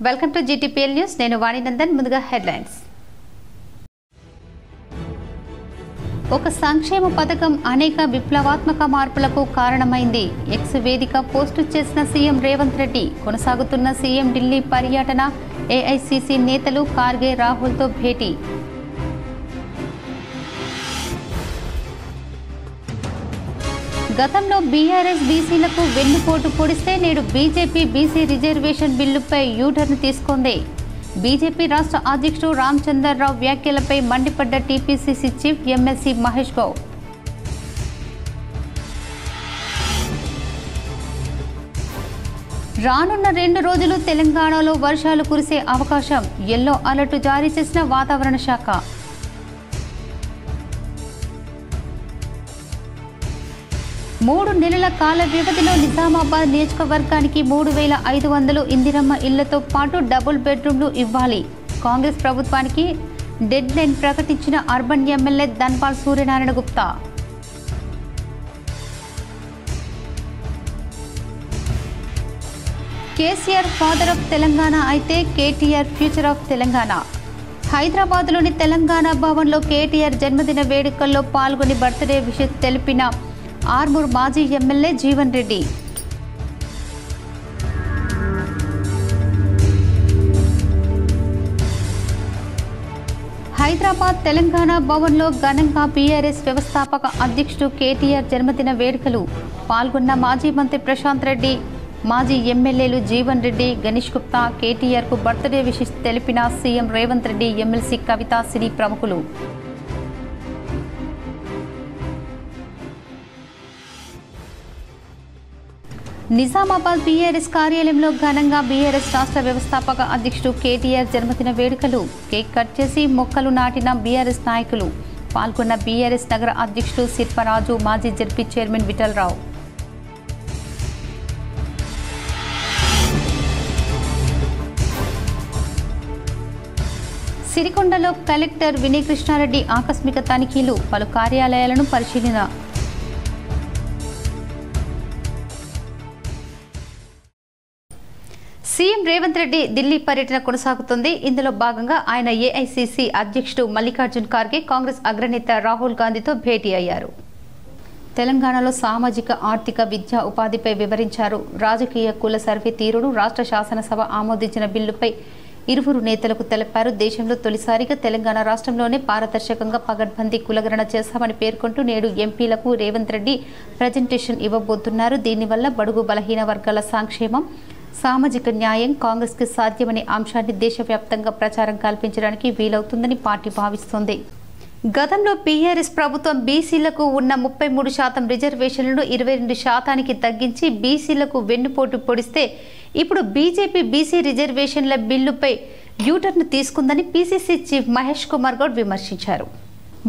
Welcome to GTPL news. నేను వాణినందన్. ముందుగా headlines. ఒక సంక్షేమ పథకం అనేక విప్లవాత్మక మార్పులకు కారణమైంది. ఎక్స్ వేదిక పోస్టు చేసిన సీఎం రేవంత్ రెడ్డి. కొనసాగుతున్న సీఎం ఢిల్లీ పర్యటన. ఏఐసీసీ నేతలు ఖార్గే, రాహుల్తో భేటీ. గతంలో బీఆర్ఎస్ బీసీలకు వెన్నుపోటు పొడిస్తే నేడు బీజేపీ బీసీ రిజర్వేషన్ బిల్లుపై యూటర్న్ తీసుకుంది. బీజేపీ రాష్ట్ర అధ్యక్షుడు రామచంద్రరావు వ్యాఖ్యలపై మండిపడ్డ TPCC chief MLC Mahesh Goud. రానున్న 2 రోజులు తెలంగాణలో వర్షాలు కురిసే అవకాశం. ఎల్లో అలర్ట్ జారీ చేసిన వాతావరణ శాఖ. మూడు నెలల కాల వ్యవధిలో నిజామాబాద్ నియోజకవర్గానికి 3,500 ఇందిరమ్మ ఇళ్లతో పాటు డబుల్ బెడ్రూమ్లు ఇవ్వాలి. కాంగ్రెస్ ప్రభుత్వానికి డెడ్ లైన్ ప్రకటించిన urban MLA Dhanpal Suryanarayana Gupta. KCR father of Telangana అయితే కేటీఆర్ ఫ్యూచర్ ఆఫ్ తెలంగాణ. హైదరాబాద్లోని తెలంగాణ భవన్లో కేటీఆర్ జన్మదిన వేడుకల్లో పాల్గొని బర్త్డే విషయం తెలిపిన ఆర్మూర్ మాజీ ఎమ్మెల్యే జీవన్ రెడ్డి. హైదరాబాద్ తెలంగాణ భవన్లో ఘనంగా బీఆర్ఎస్ వ్యవస్థాపక అధ్యక్షుడు కేటీఆర్ జన్మదిన వేడుకలు. పాల్గొన్న మాజీ మంత్రి ప్రశాంత్ రెడ్డి, మాజీ ఎమ్మెల్యేలు జీవన్ రెడ్డి, గణేష్ గుప్తా. కేటీఆర్కు బర్త్డే విషయం తెలిపిన సీఎం రేవంత్ రెడ్డి, ఎమ్మెల్సీ కవిత, సినీ ప్రముఖులు. నిజామాబాద్ బీఆర్ఎస్ కార్యాలయంలో ఘనంగా బీఆర్ఎస్ రాష్ట్ర వ్యవస్థాపక అధ్యక్షుడు కేటీఆర్ జన్మదిన వేడుకలు. కేక్ కట్ చేసి మొక్కలు నాటిన బీఆర్ఎస్ నాయకులు. పాల్గొన్న బీఆర్ఎస్ నగర అధ్యక్షుడు శిల్పరాజు, మాజీ జడ్పీ చైర్మన్ విఠలరావు. సిరికొండలో కలెక్టర్ వినయ్ కృష్ణారెడ్డి ఆకస్మిక తనిఖీలు. పలు కార్యాలయాలను పరిశీలన. సీఎం రేవంత్ రెడ్డి ఢిల్లీ పర్యటన కొనసాగుతుంది. ఇందులో భాగంగా ఆయన ఏఐసీసీ అధ్యక్షుడు మల్లికార్జున్ ఖార్గే, కాంగ్రెస్ అగ్రనేత రాహుల్ గాంధీతో భేటీ అయ్యారు. తెలంగాణలో సామాజిక, ఆర్థిక, విద్యా, ఉపాధిపై వివరించారు. రాజకీయ కుల సర్వే తీరును రాష్ట్ర శాసనసభ ఆమోదించిన బిల్లుపై ఇరువురు నేతలకు తెలిపారు. దేశంలో తొలిసారిగా తెలంగాణ రాష్ట్రంలోనే పారదర్శకంగా పగడ్బందీ కులగణన చేశామని పేర్కొంటూ నేడు ఎంపీలకు రేవంత్ రెడ్డి ప్రజెంటేషన్ ఇవ్వబోతున్నారు. దీనివల్ల బడుగు బలహీన వర్గాల సంక్షేమం, సామాజిక న్యాయం, కాంగ్రెస్కి సాధ్యమనే అంశాన్ని దేశవ్యాప్తంగా ప్రచారం కల్పించడానికి వీలవుతుందని పార్టీ భావిస్తోంది. గతంలో బీఆర్ఎస్ ప్రభుత్వం బీసీలకు ఉన్న 33% రిజర్వేషన్లను 22% తగ్గించి బీసీలకు వెన్నుపోటు పొడిస్తే ఇప్పుడు బీజేపీ బీసీ రిజర్వేషన్ల బిల్లుపై యూటర్న్ తీసుకుందని పీసీసీ చీఫ్ మహేష్ కుమార్ గౌడ్ విమర్శించారు.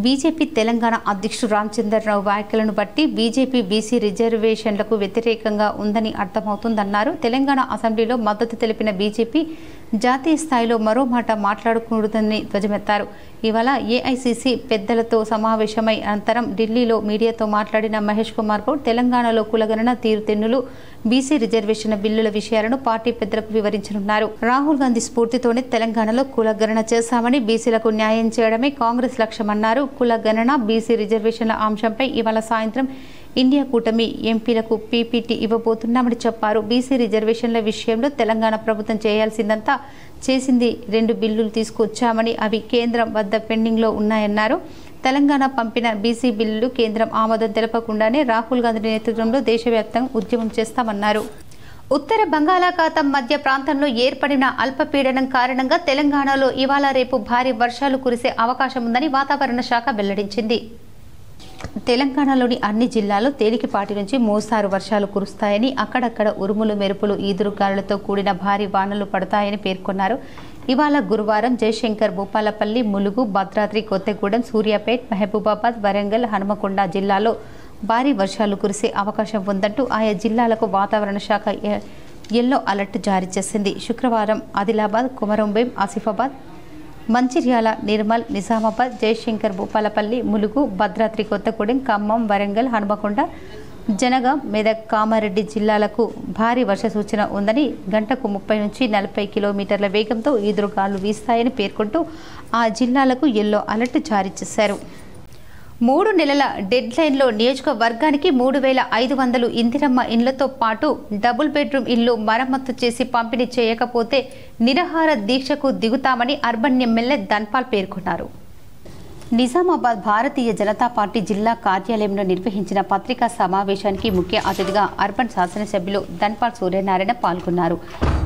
బీజేపీ తెలంగాణ అధ్యక్షుడు రామచంద్రరావు వ్యాఖ్యలను బట్టి బీజేపీ బీసీ రిజర్వేషన్లకు వ్యతిరేకంగా ఉందని అర్థమవుతుందన్నారు. తెలంగాణ అసెంబ్లీలో మద్దతు తెలిపిన బీజేపీ జాతీయ స్థాయిలో మరో మాట మాట్లాడకూడదని ధ్వజమెత్తారు. ఇవాళ ఏఐసీసీ పెద్దలతో సమావేశమై అనంతరం ఢిల్లీలో మీడియాతో మాట్లాడిన మహేష్ కుమార్ గౌడ్ తెలంగాణలో కులగణన, తీరుతెన్నులు, బీసీ రిజర్వేషన్ బిల్లుల విషయాలను పార్టీ పెద్దలకు వివరించనున్నారు. రాహుల్ గాంధీ స్ఫూర్తితోనే తెలంగాణలో కులగణన చేశామని, బీసీలకు న్యాయం చేయడమే కాంగ్రెస్ లక్ష్యమన్నారు. కులగణన, బీసీ రిజర్వేషన్ల అంశంపై ఇవాళ సాయంత్రం ఇండియా కూటమి ఎంపీలకు పీపీటీ ఇవ్వబోతున్నామని చెప్పారు. బీసీ రిజర్వేషన్ల విషయంలో తెలంగాణ ప్రభుత్వం చేయాల్సిందంతా చేసింది. 2 బిల్లులు తీసుకొచ్చామని అవి కేంద్రం వద్ద పెండింగ్లో ఉన్నాయన్నారు. తెలంగాణ పంపిన బీసీ బిల్లులు కేంద్రం ఆమోదం తెలపకుండానే రాహుల్ గాంధీ నేతృత్వంలో దేశవ్యాప్తంగా ఉద్యమం చేస్తామన్నారు. ఉత్తర బంగాళాఖాతం మధ్య ప్రాంతంలో ఏర్పడిన అల్పపీడనం కారణంగా తెలంగాణలో ఇవాళ రేపు భారీ వర్షాలు కురిసే అవకాశం ఉందని వాతావరణ శాఖ వెల్లడించింది. తెలంగాణలోని అన్ని జిల్లాల్లో తేలికపాటి నుంచి మోస్తారు వర్షాలు కురుస్తాయని, అక్కడక్కడ ఉరుములు, మెరుపులు, ఈదురుగాలులతో కూడిన భారీ వానలు పడతాయని పేర్కొన్నారు. ఇవాళ గురువారం జయశంకర్, భూపాలపల్లి, ములుగు, భద్రాద్రి కొత్తగూడెం, సూర్యాపేట్, మహబూబాబాద్, వరంగల్, హనుమకొండ జిల్లాలో భారీ వర్షాలు కురిసే అవకాశం ఉందంటూ ఆయా జిల్లాలకు వాతావరణ శాఖ ఎల్లో అలర్ట్ జారీ చేసింది. శుక్రవారం ఆదిలాబాద్, కొమరంభీం, ఆసిఫాబాద్, మంచిర్యాల, నిర్మల్, నిజామాబాద్, జయశంకర్, భూపాలపల్లి, ములుగు, భద్రాద్రి కొత్తగూడెం, ఖమ్మం, వరంగల్, హనుమకొండ, జనగాం, మెదక్, కామారెడ్డి జిల్లాలకు భారీ వర్ష సూచన ఉందని, గంటకు 30 నుంచి 40 కిలోమీటర్ల వేగంతో ఈదురుగాలు వీస్తాయని పేర్కొంటూ ఆ జిల్లాలకు యెల్లో అలర్ట్ జారీ చేశారు. 3 నెలల డెడ్ లైన్లో నియోజకవర్గానికి 3500 ఇందిరమ్మ ఇండ్లతో పాటు డబుల్ బెడ్రూమ్ ఇళ్లు మరమ్మతు చేసి పంపిణీ చేయకపోతే నిరాహార దీక్షకు దిగుతామని అర్బన్ ఎమ్మెల్యే ధన్పాల్ పేర్కొన్నారు. నిజామాబాద్ భారతీయ జనతా పార్టీ జిల్లా కార్యాలయంలో నిర్వహించిన పత్రికా సమావేశానికి ముఖ్య అతిథిగా అర్బన్ శాసనసభ్యులు ధన్పాల్ సూర్యనారాయణ పాల్గొన్నారు.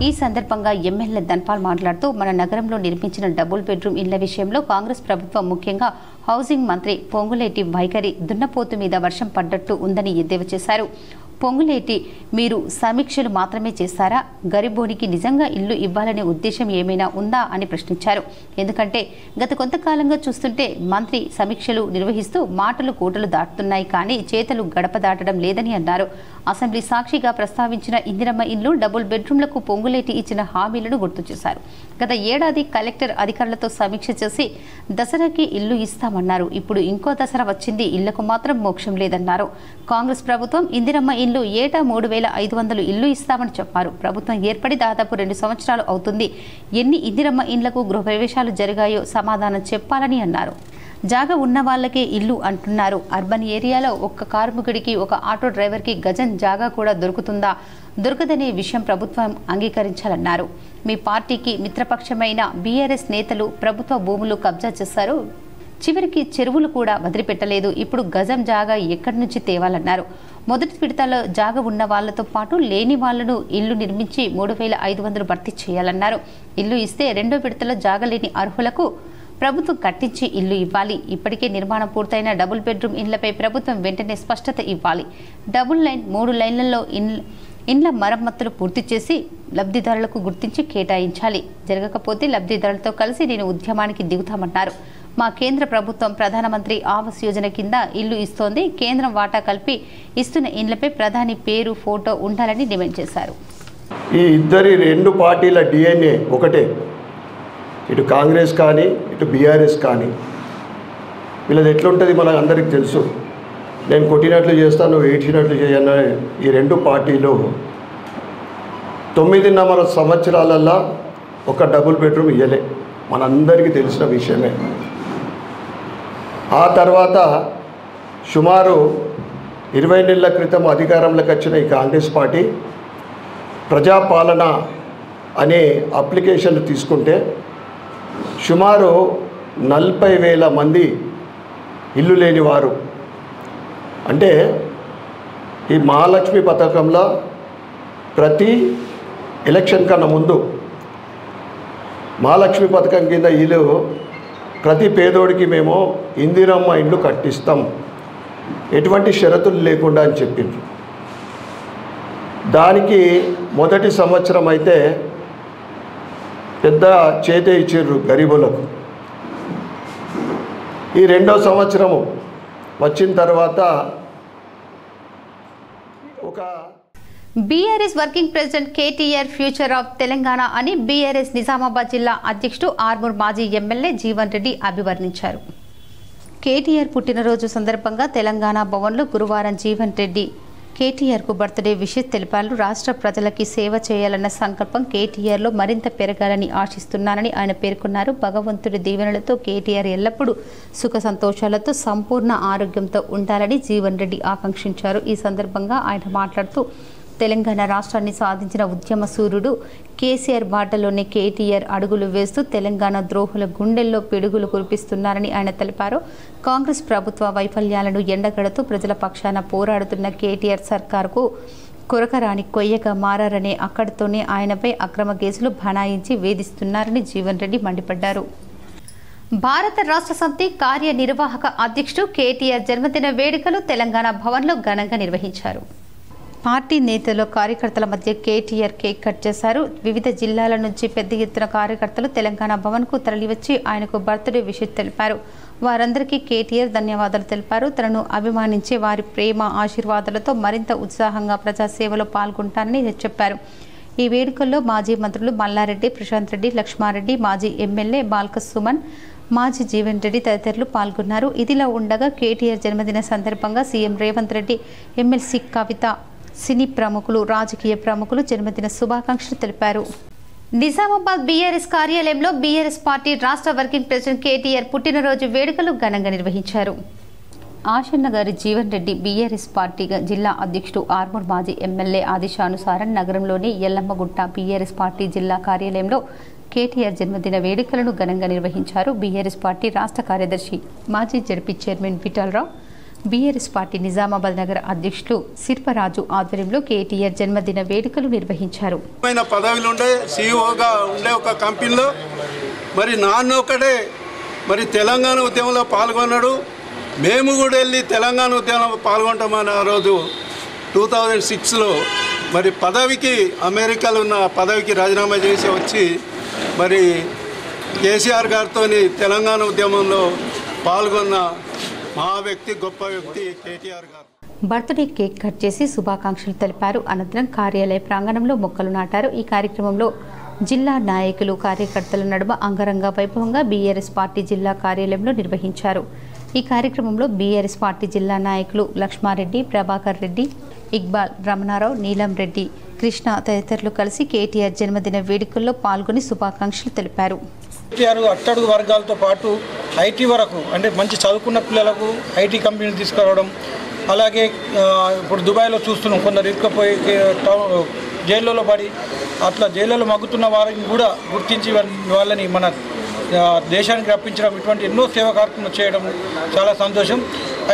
ఈ సందర్భంగా ఎమ్మెల్యే ధన్పాల్ మాట్లాడుతూ మన నగరంలో నిర్మించిన డబుల్ బెడ్రూమ్ ఇళ్ల విషయంలో కాంగ్రెస్ ప్రభుత్వం, ముఖ్యంగా హౌసింగ్ మంత్రి పొంగులేటి వైఖరి దున్నపోతు మీద వర్షం పడ్డట్టు ఉందని ఎద్దేవా చేశారు. పొంగులేటి, మీరు సమీక్షలు మాత్రమే చేస్తారా? గరీబోనికి నిజంగా ఇల్లు ఇవ్వాలనే ఉద్దేశం ఏమైనా ఉందా అని ప్రశ్నించారు. ఎందుకంటే గత కొంతకాలంగా చూస్తుంటే మంత్రి సమీక్షలు నిర్వహిస్తూ మాటలు కూటలు దాటుతున్నాయి, కానీ చేతలు గడప దాటడం లేదని అన్నారు. అసెంబ్లీ సాక్షిగా ప్రస్తావించిన ఇందిరమ్మ ఇల్లు, డబుల్ బెడ్రూమ్లకు పొంగులేటి ఇచ్చిన హామీలను గుర్తు చేశారు. గత ఏడాది కలెక్టర్ అధికారులతో సమీక్ష చేసి దసరాకి ఇల్లు ఇస్తామన్నారు. ఇప్పుడు ఇంకో దసరా వచ్చింది, ఇళ్లకు మాత్రం మోక్షం లేదన్నారు. కాంగ్రెస్ ప్రభుత్వం ఇందిరమ్మ ఇల్లు ఏటా 3500 ఇల్లు ఇస్తామని చెప్పారు. ప్రభుత్వం ఏర్పడి దాదాపు 2 సంవత్సరాలు అవుతుంది. ఎన్ని ఇందిరమ్మ ఇండ్లకు గృహప్రవేశాలు జరిగాయో సమాధానం చెప్పాలని అన్నారు. జాగా ఉన్న వాళ్ళకే ఇల్లు అంటున్నారు. అర్బన్ ఏరియాలో ఒక్క కార్మికుడికి, ఒక ఆటో డ్రైవర్కి గజం జాగా కూడా దొరుకుతుందా? దొరకదనే విషయం ప్రభుత్వం అంగీకరించాలన్నారు. మీ పార్టీకి మిత్రపక్షమైన బీఆర్ఎస్ నేతలు ప్రభుత్వ భూములు కబ్జా చేశారు. చివరికి చెరువులు కూడా వదిలిపెట్టలేదు. ఇప్పుడు గజం జాగా ఎక్కడి నుంచి తేవాలన్నారు. మొదటి విడతలో జాగా ఉన్న వాళ్లతో పాటు లేని వాళ్లను ఇల్లు నిర్మించి 3500 భర్తీ చేయాలన్నారు. ఇల్లు ఇస్తే రెండో విడతలో జాగా లేని అర్హులకు ప్రభుత్వం కట్టించి ఇల్లు ఇవ్వాలి. ఇప్పటికే నిర్మాణం పూర్తయిన డబుల్ బెడ్రూమ్ ఇండ్లపై ప్రభుత్వం వెంటనే స్పష్టత ఇవ్వాలి. డబుల్ లైన్, 3 లైన్లలో ఇండ్ల మరమ్మతులు పూర్తి చేసి లబ్ధిదారులకు గుర్తించి కేటాయించాలి. జరగకపోతే లబ్ధిదారులతో కలిసి నేను ఉద్యమానికి దిగుతామన్నారు. మా కేంద్ర ప్రభుత్వం ప్రధానమంత్రి ఆవాస్ యోజన కింద ఇల్లు ఇస్తోంది. కేంద్రం వాటా కలిపి ఇస్తున్న ఇండ్లపై ప్రధాని పేరు, ఫోటో ఉండాలని డిమాండ్ చేశారు. ఈ ఇద్దరి 2 పార్టీల DNA ఒకటే. ఇటు కాంగ్రెస్ కానీ ఇటు బీఆర్ఎస్ కానీ వీళ్ళది ఎట్లుంటుంది మనకు అందరికీ తెలుసు. నేను కొట్టినట్లు చేస్తాను, నువ్వు ఏడ్చినట్లు చేయన్న ఈ 2 పార్టీలు 9.5 సంవత్సరాలల్లో ఒక డబుల్ బెడ్రూమ్ ఇవ్వలే, మనందరికీ తెలిసిన విషయమే. ఆ తర్వాత సుమారు 20 నెలల క్రితం అధికారంలోకి వచ్చిన ఈ కాంగ్రెస్ పార్టీ ప్రజాపాలన అనే అప్లికేషన్ తీసుకుంటే సుమారు 40,000 మంది ఇల్లు లేని వారు. అంటే ఈ మహాలక్ష్మి పథకంలో ప్రతి ఎలక్షన్ కన్నా ముందు మహాలక్ష్మి పథకం కింద ఇల్లు ప్రతి పేదోడికి మేము ఇందిరమ్మ ఇల్లు కట్టిస్తాం, ఎటువంటి షరతులు లేకుండా అని చెప్పింది. దానికి మొదటి సంవత్సరం అయితే పెద్ద చేతే ఇచ్చిర్రు గరీబులకు. ఈ రెండో సంవత్సరము వచ్చిన తర్వాత ఒక BRS working president KTR future of Telangana అని బీఆర్ఎస్ నిజామాబాద్ జిల్లా అధ్యక్షుడు ఆర్మూర్ మాజీ ఎమ్మెల్యే జీవన్ రెడ్డి అభివర్ణించారు. కేటీఆర్ పుట్టినరోజు సందర్భంగా తెలంగాణ భవన్లో గురువారం జీవన్ రెడ్డి కేటీఆర్కు బర్త్డే విషెస్ తెలిపారు. రాష్ట్ర ప్రజలకి సేవ చేయాలన్న సంకల్పం కేటీఆర్లో మరింత పెరగాలని ఆశిస్తున్నానని ఆయన పేర్కొన్నారు. భగవంతుడి దీవెనలతో కేటీఆర్ ఎల్లప్పుడూ సుఖ సంతోషాలతో సంపూర్ణ ఆరోగ్యంతో ఉండాలని జీవన్ రెడ్డి ఆకాంక్షించారు. ఈ సందర్భంగా ఆయన మాట్లాడుతూ తెలంగాణ రాష్ట్రాన్ని సాధించిన ఉద్యమ సూర్యుడు కేసీఆర్ బాటలోనే కేటీఆర్ అడుగులు వేస్తూ తెలంగాణ ద్రోహుల గుండెల్లో పిడుగులు కురిపిస్తున్నారని ఆయన తెలిపారు. కాంగ్రెస్ ప్రభుత్వ వైఫల్యాలను ఎండగడుతూ ప్రజల పక్షాన పోరాడుతున్న కేటీఆర్ సర్కార్కు కొరకరాని కొయ్యగా మారారనే అక్కడితోనే ఆయనపై అక్రమ కేసులు బనాయించి వేధిస్తున్నారని జీవన్ రెడ్డి మండిపడ్డారు. భారత రాష్ట్ర సమితి కార్యనిర్వాహక అధ్యక్షుడు కేటీఆర్ జన్మదిన వేడుకలు తెలంగాణ భవన్లో ఘనంగా నిర్వహించారు. పార్టీ నేతలు, కార్యకర్తల మధ్య కేటీఆర్ కేక్ కట్ చేశారు. వివిధ జిల్లాల నుంచి పెద్ద ఎత్తున కార్యకర్తలు తెలంగాణ భవన్కు తరలివచ్చి ఆయనకు బర్త్డే విషెస్ తెలిపారు. వారందరికీ కేటీఆర్ ధన్యవాదాలు తెలిపారు. తనను అభిమానించే వారి ప్రేమ, ఆశీర్వాదాలతో మరింత ఉత్సాహంగా ప్రజాసేవలో పాల్గొంటానని చెప్పారు. ఈ వేడుకల్లో మాజీ మంత్రులు మల్లారెడ్డి, ప్రశాంత్ రెడ్డి, లక్ష్మారెడ్డి, మాజీ ఎమ్మెల్యే బాల్క సుమన్, మాజీ జీవన్ రెడ్డి తదితరులు పాల్గొన్నారు. ఇదిలా ఉండగా కేటీఆర్ జన్మదిన సందర్భంగా సీఎం రేవంత్ రెడ్డి, ఎమ్మెల్సీ కవిత, సినీ ప్రముఖులు, రాజకీయ ప్రముఖులు జన్మదిన శుభాకాంక్షలు తెలిపారు. నిజామాబాద్ బీఆర్ఎస్ కార్యాలయంలో బీఆర్ఎస్ పార్టీ రాష్ట్ర వర్కింగ్ ప్రెసిడెంట్ కేటీఆర్ పుట్టినరోజు వేడుకలు ఘనంగా నిర్వహించారు. ఆశన్న గారి జీవన్ రెడ్డి బీఆర్ఎస్ పార్టీ జిల్లా అధ్యక్షుడు, ఆర్మూర్ మాజీ ఎమ్మెల్యే ఆదేశానుసారం నగరంలోని ఎల్లమ్మగుట్ట బీఆర్ఎస్ పార్టీ జిల్లా కార్యాలయంలో కేటీఆర్ జన్మదిన వేడుకలను ఘనంగా నిర్వహించారు. బీఆర్ఎస్ పార్టీ రాష్ట్ర కార్యదర్శి, మాజీ ZP chairman Vithal Rao, BRS party Nizamabad నగర అధ్యక్షులు శిల్పరాజు ఆధ్వర్యంలో కేటీఆర్ జన్మదిన వేడుకలు నిర్వహించారు. పదవిలో ఉండే సీఈఓగా ఉండే ఒక కంపెనీలో మరి నాన్న ఒకటే మరి తెలంగాణ ఉద్యమంలో పాల్గొన్నాడు. మేము కూడా వెళ్ళి తెలంగాణ ఉద్యమంలో పాల్గొంటామని ఆ రోజు 2006లో మరి పదవికి అమెరికాలో ఉన్న పదవికి రాజీనామా చేసి వచ్చి మరి కేసీఆర్ గారితో తెలంగాణ ఉద్యమంలో పాల్గొన్న మహా వ్యక్తి, గొప్ప వ్యక్తి కేటీఆర్ గారు. బర్త్డే కేక్ కట్ చేసి శుభాకాంక్షలు తెలిపారు. అనంతరం కార్యాలయ ప్రాంగణంలో మొక్కలు నాటారు. ఈ కార్యక్రమంలో జిల్లా నాయకులు, కార్యకర్తల నడుమ అంగరంగ వైభవంగా బీఆర్ఎస్ పార్టీ జిల్లా కార్యాలయంలో నిర్వహించారు. ఈ కార్యక్రమంలో బీఆర్ఎస్ పార్టీ జిల్లా నాయకులు లక్ష్మారెడ్డి, ప్రభాకర్ రెడ్డి, ఇక్బాల్, రమణారావు, నీలం రెడ్డి, కృష్ణ తదితరులు కలిసి కేటీఆర్ జన్మదిన వేడుకల్లో పాల్గొని శుభాకాంక్షలు తెలిపారు. కేటీఆర్ అట్టడుగు వర్గాలతో పాటు ఐటీ వరకు, అంటే మంచి చదువుకున్న పిల్లలకు ఐటీ కంపెనీలు తీసుకురావడం, అలాగే ఇప్పుడు దుబాయ్లో చూస్తున్నాం కొందరు ఇరుక్కుపోయి జైళ్ళలో పడి అట్లా జైళ్ళలో మగ్గుతున్న వారిని కూడా గుర్తించి వాళ్ళని మన దేశానికి రప్పించడం, ఇటువంటి ఎన్నో సేవా కార్యక్రమాలు చేయడం చాలా సంతోషం.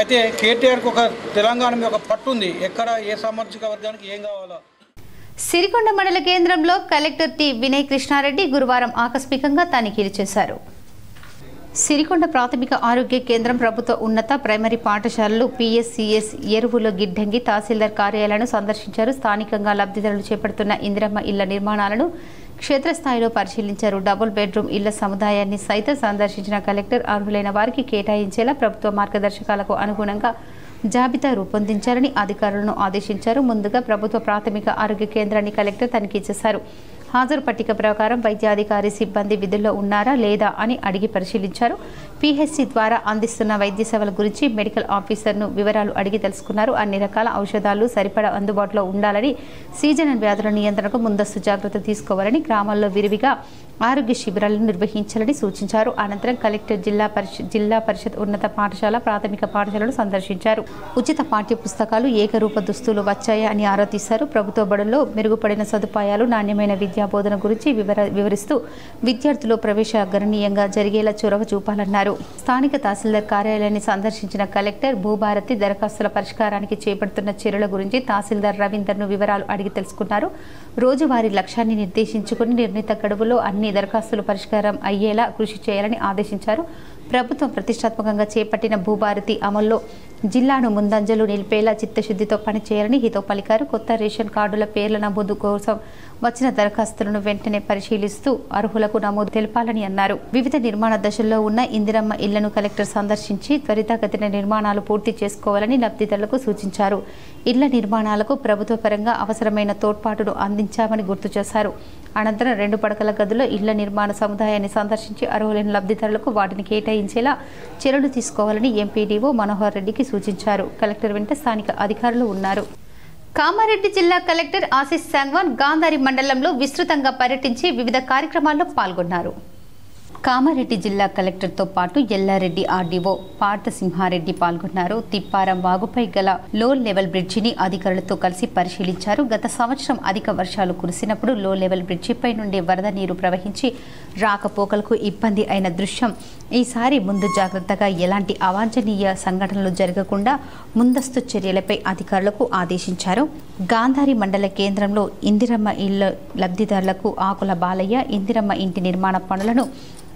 అయితే కేటీఆర్కి ఒక తెలంగాణ మీద ఒక పట్టు ఉంది, ఎక్కడ ఏ సామాజిక వర్గానికి ఏం కావాలో. సిరికొండ మండల కేంద్రంలో కలెక్టర్ టి వినయ్ కృష్ణారెడ్డి గురువారం ఆకస్మికంగా తనిఖీలు చేశారు. సిరికొండ ప్రాథమిక ఆరోగ్య కేంద్రం, ప్రభుత్వ ఉన్నత ప్రైమరీ పాఠశాలలు, పిఎస్సిఎస్, ఎరువుల గిడ్డంగి, తహసీల్దార్ కార్యాలయాలను సందర్శించారు. స్థానికంగా లబ్ధిదారులు చేపడుతున్న ఇందిరమ్మ ఇళ్ల నిర్మాణాలను క్షేత్రస్థాయిలో పరిశీలించారు. డబుల్ బెడ్రూమ్ ఇళ్ల సముదాయాన్ని సైతం సందర్శించిన కలెక్టర్ అర్హులైన వారికి కేటాయించేలా ప్రభుత్వ మార్గదర్శకాలకు అనుగుణంగా జాబితా రూపొందించాలని అధికారులను ఆదేశించారు. ముందుగా ప్రభుత్వ ప్రాథమిక ఆరోగ్య కేంద్రాన్ని కలెక్టర్ తనిఖీ చేశారు. హాజరు పట్టిక ప్రకారం వైద్యాధికారి సిబ్బంది విధుల్లో ఉన్నారా లేదా అని అడిగి పరిశీలించారు. పిహెచ్సి ద్వారా అందిస్తున్న వైద్య సేవల గురించి మెడికల్ ఆఫీసర్ను వివరాలు అడిగి తెలుసుకున్నారు. అన్ని రకాల ఔషధాలు సరిపడా అందుబాటులో ఉండాలని, సీజనల్ వ్యాధుల నియంత్రణకు ముందస్తు జాగ్రత్త తీసుకోవాలని, గ్రామాల్లో విరివిగా ఆరోగ్య శిబిరాలను నిర్వహించాలని సూచించారు. అనంతరం కలెక్టర్ జిల్లా పరిషత్ ఉన్నత పాఠశాల, ప్రాథమిక పాఠశాలను సందర్శించారు. ఉచిత పాఠ్య పుస్తకాలు, ఏకరూప దుస్తులు వచ్చాయా అని ఆరా తీశారు. ప్రభుత్వ బడుల్లో మెరుగుపడిన సదుపాయాలు, నాణ్యమైన విద్యా బోధన గురించి వివరిస్తూ విద్యార్థులు ప్రవేశ గణనీయంగా జరిగేలా చొరవ చూపాలన్నారు. స్థానిక తహసీల్దార్ కార్యాలయాన్ని సందర్శించిన కలెక్టర్ భూభారతి దరఖాస్తుల పరిష్కారానికి చేపడుతున్న చర్యల గురించి తహసీల్దార్ రవీందర్ను వివరాలు అడిగి తెలుసుకున్నారు. రోజువారీ లక్ష్యాన్ని నిర్దేశించుకుని నిర్ణీత గడువులో అన్ని దరఖాస్తులు పరిష్కారం అయ్యేలా కృషి చేయాలని ఆదేశించారు. ప్రభుత్వం ప్రతిష్టాత్మకంగా చేపట్టిన భూభారతి అమల్లో జిల్లాను ముందంజలు నిలిపేలా చిత్తశుద్ధితో పనిచేయాలని హితో పలికారు. కొత్త రేషన్ కార్డుల పేర్ల నమోదు కోసం వచ్చిన దరఖాస్తులను వెంటనే పరిశీలిస్తూ అర్హులకు నమోదు తెలపాలని అన్నారు. వివిధ నిర్మాణ దశల్లో ఉన్న ఇందిరమ్మ ఇళ్లను కలెక్టర్ సందర్శించి త్వరితగతిన నిర్మాణాలు పూర్తి చేసుకోవాలని లబ్ధిదారులకు సూచించారు. ఇళ్ల నిర్మాణాలకు ప్రభుత్వ పరంగా అవసరమైన తోడ్పాటును అందించామని గుర్తు చేశారు. అనంతరం 2 పడకల గదుల్లో ఇళ్ల నిర్మాణ సముదాయాన్ని సందర్శించి అర్హులైన లబ్ధిదారులకు వాటిని కేటాయించేలా చర్యలు తీసుకోవాలని ఎంపీడీఓ మనోహర్ రెడ్డికి సూచించారు. కలెక్టర్ వెంట స్థానిక అధికారులు ఉన్నారు. కామారెడ్డి జిల్లా కలెక్టర్ ఆశీష్ సాంగ్వాన్ గాంధారి మండలంలో విస్తృతంగా పర్యటించి వివిధ కార్యక్రమాల్లో పాల్గొన్నారు. కామారెడ్డి జిల్లా కలెక్టర్తో పాటు ఎల్లారెడ్డి ఆర్డీఓ పార్థసింహారెడ్డి పాల్గొన్నారు. తిప్పారం వాగుపై గల లో లెవెల్ బ్రిడ్జిని అధికారులతో కలిసి పరిశీలించారు. గత సంవత్సరం అధిక వర్షాలు కురిసినప్పుడు లో లెవెల్ బ్రిడ్జిపై నుండి వరద నీరు ప్రవహించి రాకపోకలకు ఇబ్బంది అయిన దృశ్యం. ఈసారి ముందు జాగ్రత్తగా ఎలాంటి అవాంఛనీయ సంఘటనలు జరగకుండా ముందస్తు చర్యలపై అధికారులకు ఆదేశించారు. గాంధారి మండల కేంద్రంలో ఇందిరమ్మ ఇళ్ల లబ్ధిదారులకు ఆకుల బాలయ్య ఇందిరమ్మ ఇంటి నిర్మాణ పనులను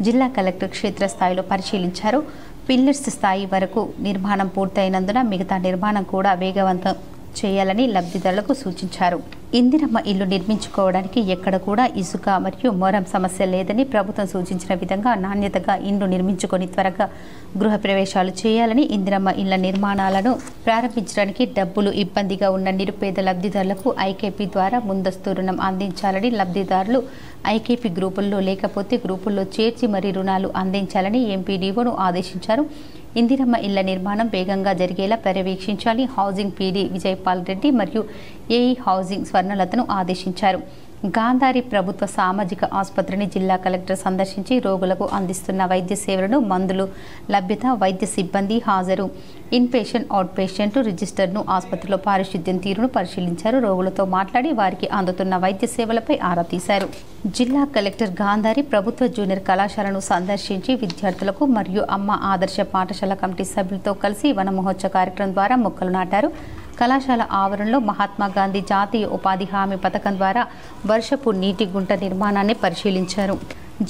జిల్లా కలెక్టర్ క్షేత్రస్థాయిలో పరిశీలించారు. పిల్లర్స్ స్థాయి వరకు నిర్మాణం పూర్తయినందున మిగతా నిర్మాణం కూడా వేగవంతం చేయాలని లబ్ధిదారులకు సూచించారు. ఇందిరమ్మ ఇల్లు నిర్మించుకోవడానికి ఎక్కడ కూడా ఇసుక మరియు మొరం సమస్య లేదని ప్రభుత్వం సూచించిన విధంగా నాణ్యతగా ఇల్లు నిర్మించుకొని త్వరగా గృహ ప్రవేశాలు చేయాలని, ఇందిరమ్మ ఇళ్ల నిర్మాణాలను ప్రారంభించడానికి డబ్బులు ఇబ్బందిగా ఉన్న నిరుపేద లబ్ధిదారులకు ఐకేపీ ద్వారా ముందస్తు రుణం అందించాలని, లబ్ధిదారులు ఐకేపీ గ్రూపుల్లో లేకపోతే గ్రూపుల్లో చేర్చి మరీ రుణాలు అందించాలని ఎంపీడీఓను ఆదేశించారు. ఇందిరమ్మ ఇళ్ల నిర్మాణం వేగంగా జరిగేలా పర్యవేక్షించాలని హౌసింగ్ పీడీ విజయపాల్ రెడ్డి మరియు ఏఈ హౌసింగ్ స్వర్ణలతను ఆదేశించారు. గాంధారి ప్రభుత్వ సామాజిక ఆసుపత్రిని జిల్లా కలెక్టర్ సందర్శించి రోగులకు అందిస్తున్న వైద్య సేవలను, మందులు లభ్యత, వైద్య సిబ్బంది హాజరు, ఇన్పేషెంట్, అవుట్ పేషెంట్ రిజిస్టర్ను, ఆసుపత్రిలో పారిశుద్ధ్యం తీరును పరిశీలించారు. రోగులతో మాట్లాడి వారికి అందుతున్న వైద్య సేవలపై ఆరా తీశారు. జిల్లా కలెక్టర్ గాంధారి ప్రభుత్వ జూనియర్ కళాశాలను సందర్శించి విద్యార్థులకు మరియు అమ్మ ఆదర్శ పాఠశాల కమిటీ సభ్యులతో కలిసి వన మహోత్సవ కార్యక్రమం ద్వారా మొక్కలు నాటారు. కళాశాల ఆవరణలో మహాత్మా గాంధీ జాతీయ ఉపాధి హామీ పథకం ద్వారా వర్షపు నీటి గుంట నిర్మాణాన్ని పరిశీలించారు.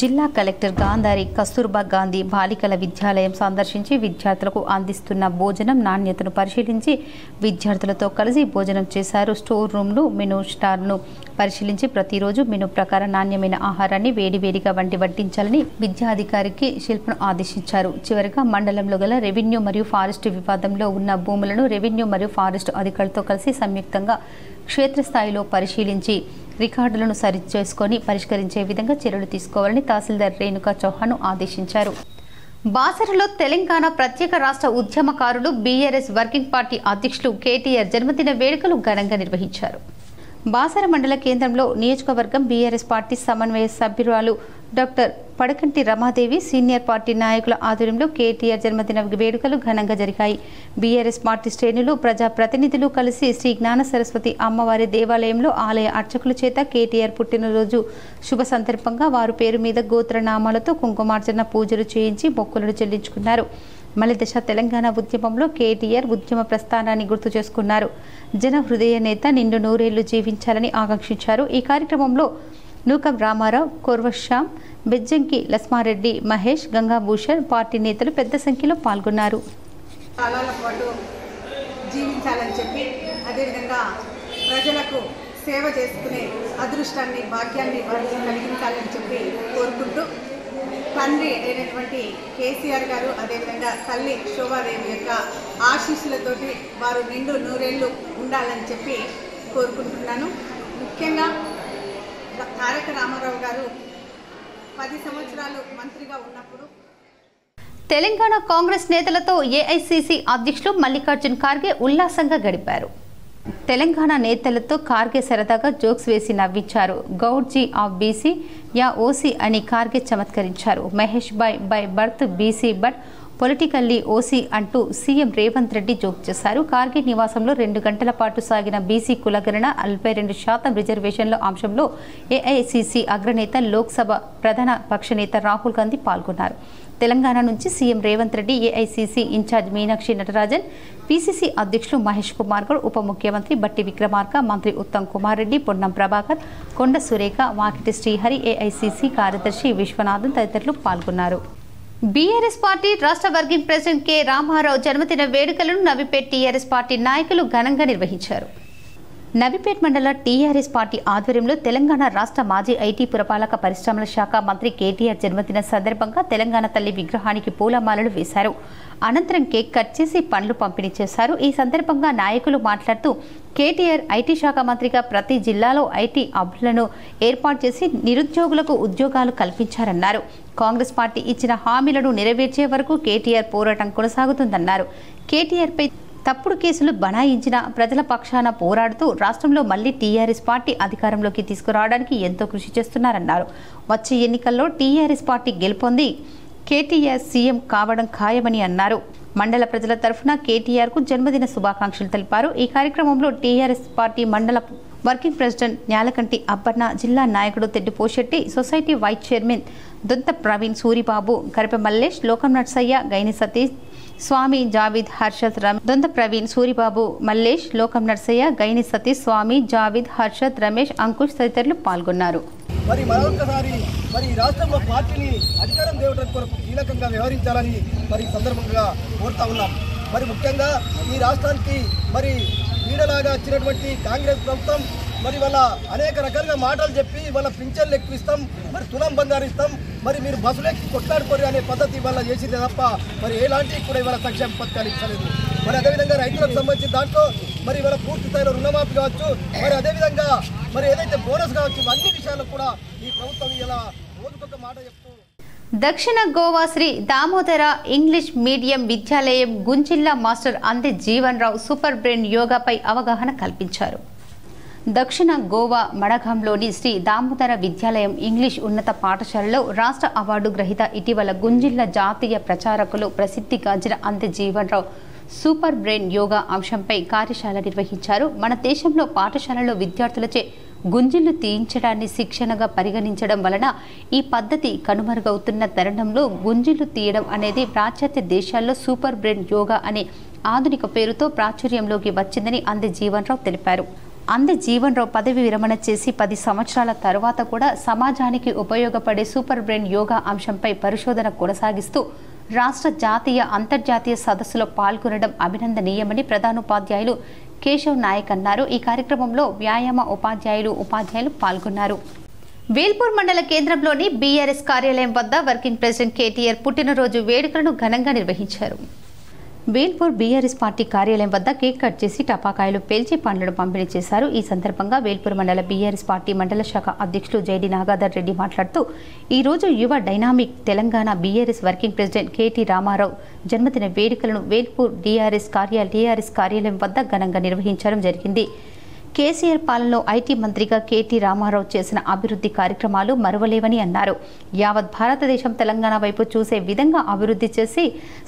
జిల్లా కలెక్టర్ గాంధారి కస్తూర్బా గాంధీ బాలికల విద్యాలయం సందర్శించి విద్యార్థులకు అందిస్తున్న భోజనం నాణ్యతను పరిశీలించి విద్యార్థులతో కలిసి భోజనం చేశారు. స్టోర్ రూమ్లు, మెనూ స్టార్ను పరిశీలించి ప్రతిరోజు మెనూ ప్రకారం నాణ్యమైన ఆహారాన్ని వేడివేడిగా వడ్డించాలని విద్యాధికారికి శిల్పను ఆదేశించారు. చివరిగా మండలంలో గల రెవెన్యూ మరియు ఫారెస్ట్ వివాదంలో ఉన్న భూములను రెవెన్యూ మరియు ఫారెస్ట్ అధికారులతో కలిసి సంయుక్తంగా క్షేత్రస్థాయిలో పరిశీలించి రికార్డులను సరిచేసుకొని పరిష్కరించే విధంగా చర్యలు తీసుకోవాలని తహసీల్దార్ రేణుకా చౌహాన్ ఆదేశించారు. బాసరలో తెలంగాణ ప్రత్యేక రాష్ట్ర ఉద్యమకారులు బీఆర్ఎస్ వర్కింగ్ పార్టీ అధ్యక్షులు కేటీఆర్ జన్మదిన వేడుకలు ఘనంగా నిర్వహించారు. బాసర మండల కేంద్రంలో నియోజకవర్గం బీఆర్ఎస్ పార్టీ సమన్వయ సభ్యురాలు doctor Padakanti Ramadevi senior party నాయకుల ఆధ్వర్యంలో కేటీఆర్ జన్మదిన వేడుకలు ఘనంగా జరిగాయి. బీఆర్ఎస్ పార్టీ శ్రేణులు, ప్రజాప్రతినిధులు కలిసి శ్రీ జ్ఞాన సరస్వతి అమ్మవారి దేవాలయంలో ఆలయ అర్చకుల చేత కేటీఆర్ పుట్టినరోజు శుభ సందర్భంగా వారు పేరు మీద గోత్రనామాలతో కుంకుమార్చన పూజలు చేయించి మొక్కులను చెల్లించుకున్నారు. మలిదశ తెలంగాణ ఉద్యమంలో కేటీఆర్ ఉద్యమ ప్రస్థానాన్ని గుర్తు చేసుకున్నారు. జన హృదయ నేత నిండు నూరేళ్లు జీవించాలని ఆకాంక్షించారు. ఈ కార్యక్రమంలో నూకం రామారావు, కొర్వశ్యాం, బెజ్జంకి లస్మారెడ్డి, మహేష్, గంగాభూషణ్ పార్టీ నేతలు పెద్ద సంఖ్యలో పాల్గొన్నారు. కాలాల పాటు జీవించాలని చెప్పి అదేవిధంగా ప్రజలకు సేవ చేసుకునే అదృష్టాన్ని, భాగ్యాన్ని వారికి కలిగించాలని చెప్పి కోరుకుంటూ తండ్రి అయినటువంటి కేసీఆర్ గారు అదేవిధంగా తల్లి శోభాదేవి యొక్క ఆశీస్సులతోటి వారు నిండు నూరేళ్లు ఉండాలని చెప్పి కోరుకుంటున్నాను. ముఖ్యంగా తారక రామారావు గారు 10 సంవత్సరాలు మంత్రిగా ఉన్నప్పుడు తెలంగాణ కాంగ్రెస్ నేతలతో ఏఐసీసీ అధ్యక్షులు మల్లికార్జున్ ఖార్గే ఉల్లాసంగా గడిపారు. తెలంగాణ నేతలతో ఖార్గే సరదాగా జోక్స్ వేసి నవ్వించారు. గౌడ్జీ ఆఫ్ బీసీ యా ఓసీ అని ఖార్గే చమత్కరించారు. Mahesh bhai by birth BC but politically OC అంటూ సీఎం రేవంత్ రెడ్డి జోక్ చేశారు. ఖార్గే నివాసంలో 2 గంటల పాటు సాగిన బీసీ కులగణన 42% రిజర్వేషన్ల అంశంలో ఏఐసీసీ అగ్రనేత, లోక్సభ ప్రధాన పక్ష నేత రాహుల్ గాంధీ పాల్గొన్నారు. తెలంగాణ నుంచి CM Revanth Reddy, AICC in charge Meenakshi Natarajan, PCC అధ్యక్షులు మహేష్ కుమార్ గౌడ్, ఉప ముఖ్యమంత్రి బట్టి విక్రమార్క, మంత్రి ఉత్తమ్ కుమార్ రెడ్డి, పొన్నం ప్రభాకర్, కొండ సురేఖ, వాకిటి శ్రీహరి, ఏఐసీసీ కార్యదర్శి విశ్వనాథన్ తదితరులు పాల్గొన్నారు. బీఆర్ఎస్ పార్టీ రాష్ట్ర వర్కింగ్ ప్రెసిడెంట్ కె రామారావు జన్మదిన వేడుకలను నవీపేట్ టీఆర్ఎస్ పార్టీ నాయకులు ఘనంగా నిర్వహించారు. నవీపేట్ మండల టీఆర్ఎస్ పార్టీ ఆధ్వర్యంలో తెలంగాణ రాష్ట్ర మాజీ ఐటీ పురపాలక పరిశ్రమల శాఖ మంత్రి కేటీఆర్ జన్మదిన సందర్భంగా తెలంగాణ తల్లి విగ్రహానికి పూలమాలలు వేశారు. అనంతరం కేక్ కట్ చేసి పండ్లు పంపిణీ చేశారు. ఈ సందర్భంగా నాయకులు మాట్లాడుతూ కేటీఆర్ ఐటీ శాఖ మంత్రిగా ప్రతి జిల్లాలో ఐటీ హబ్లను ఏర్పాటు చేసి నిరుద్యోగులకు ఉద్యోగాలు కల్పించారన్నారు. కాంగ్రెస్ పార్టీ ఇచ్చిన హామీలను నెరవేర్చే వరకు కేటీఆర్ పోరాటం కొనసాగుతుందన్నారు. కేటీఆర్పై తప్పుడు కేసులు బనాయించిన ప్రజల పక్షాన పోరాడుతూ రాష్ట్రంలో మళ్లీ టీఆర్ఎస్ పార్టీ అధికారంలోకి తీసుకురావడానికి ఎంతో కృషి చేస్తున్నారన్నారు. వచ్చే ఎన్నికల్లో టీఆర్ఎస్ పార్టీ గెలుపొంది కేటీఆర్ సీఎం కావడం ఖాయమని అన్నారు. మండల ప్రజల తరఫున కేటీఆర్కు జన్మదిన శుభాకాంక్షలు తెలిపారు. ఈ కార్యక్రమంలో TRS party mandal working president Nyalakanti Abbanna, జిల్లా నాయకుడు Teddi Poshetti, society vice chairman Dontha Praveen, Suribabu, Karipe Mallesh, Lokam Narsaiah, Gaini Satish, స్వామి జావిద్, హర్షద్, దొంత ప్రవీణ్, సూరిబాబు, మల్లేష్, లోకం నర్సయ్య, గైని సతీష్, స్వామి జావిద్, హర్షద్, రమేష్, అంకుష్ తదితరులు పాల్గొన్నారు. మరి మరొకసారి మరి రాష్ట్రంలో పార్టీని అధికారం తేవడం కొరకు కీలకంగా వ్యవహరించాలని మరి సందర్భంగా కోరుతా ఉన్నాం. మరి ముఖ్యంగా ఈ రాష్ట్రానికి మరి నీడలాగా వచ్చినటువంటి కాంగ్రెస్ ప్రభుత్వం మరి వాళ్ళ అనేక రకాలుగా మాటలు చెప్పి వాళ్ళ పింఛన్లు ఎక్కువ ఇస్తాం, మరి తులం బంగారు ఇస్తాం, మరి మీరు బస్సులు ఎక్కి కొట్లాడుకోరు అనే పద్ధతి ఇవాళ చేసింది తప్ప మరి ఎలాంటి కూడా ఇవాళ సంక్షేమ పథకాలు ఇచ్చలేదు. మరి అదేవిధంగా రైతులకు సంబంధించిన దాంట్లో మరి ఇవాళ పూర్తి స్థాయిలో రుణమాఫీ కావచ్చు, మరి అదేవిధంగా మరి ఏదైతే బోనస్ కావచ్చు, అన్ని విషయాల్లో కూడా ఈ ప్రభుత్వం ఇలా రోజుకొక మాట చెప్తూ దక్షిణ గోవా శ్రీ దామోదర ఇంగ్లీష్ మీడియం విద్యాలయం గుంజిల్లా మాస్టర్ అందే జీవన్ రావు సూపర్ బ్రెయిన్ యోగాపై అవగాహన కల్పించారు. దక్షిణ గోవా మడగాంలోని శ్రీ దామోదర విద్యాలయం ఇంగ్లీష్ ఉన్నత పాఠశాలలో రాష్ట్ర అవార్డు గ్రహీత ఇటీవల గుంజిల్లా జాతీయ ప్రచారకులు ప్రసిద్ధిగాంచిన అందే జీవన్ రావు సూపర్ బ్రెయిన్ యోగా అంశంపై కార్యశాల నిర్వహించారు. మన దేశంలో పాఠశాలలో విద్యార్థులచే గుంజిళ్లు తీయించడాన్ని శిక్షణగా పరిగణించడం వలన ఈ పద్ధతి కనుమరుగవుతున్న తరుణంలో గుంజిళ్లు తీయడం అనేది పాశ్చాత్య దేశాల్లో సూపర్ బ్రెయిన్ యోగా అనే ఆధునిక పేరుతో ప్రాచుర్యంలోకి వచ్చిందని అందే జీవన్ రావు తెలిపారు. అందే జీవన్ రావు పదవి విరమణ చేసి 10 సంవత్సరాల తరువాత కూడా సమాజానికి ఉపయోగపడే సూపర్ బ్రెయిన్ యోగా అంశంపై పరిశోధన కొనసాగిస్తూ రాష్ట్ర జాతీయ అంతర్జాతీయ సదస్సులో పాల్గొనడం అభినందనీయమని ప్రధానోపాధ్యాయులు కేశవ్ నాయక్ అన్నారు. ఈ కార్యక్రమంలో వ్యాయామ ఉపాధ్యాయులు పాల్గొన్నారు. వేల్పూర్ మండల కేంద్రంలోని బీఆర్ఎస్ కార్యాలయం వద్ద వర్కింగ్ ప్రెసిడెంట్ కేటీఆర్ పుట్టినరోజు వేడుకలను ఘనంగా నిర్వహించారు. వేల్పూర్ బీఆర్ఎస్ పార్టీ కార్యాలయం వద్ద కేక్ కట్ చేసి టపాకాయలు పేల్చి పండ్లను పంపిణీ చేశారు. ఈ సందర్భంగా వేల్పూర్ మండల బీఆర్ఎస్ పార్టీ మండల శాఖ అధ్యక్షులు జైడి నాగాధర్ రెడ్డి మాట్లాడుతూ ఈ రోజు యువ dynamic Telangana BRS working president KT Rama Rao జన్మదిన వేడుకలను వేల్పూర్ టీఆర్ఎస్ కార్యాలయం వద్ద ఘనంగా నిర్వహించడం జరిగింది. కేసీఆర్ పాలనలో ఐటీ మంత్రిగా కేటీ రామారావు చేసిన అభివృద్ధి కార్యక్రమాలు మరువలేవని అన్నారు. యావత్ భారతదేశం తెలంగాణ వైపు చూసే విధంగా అభివృద్ధి చేసి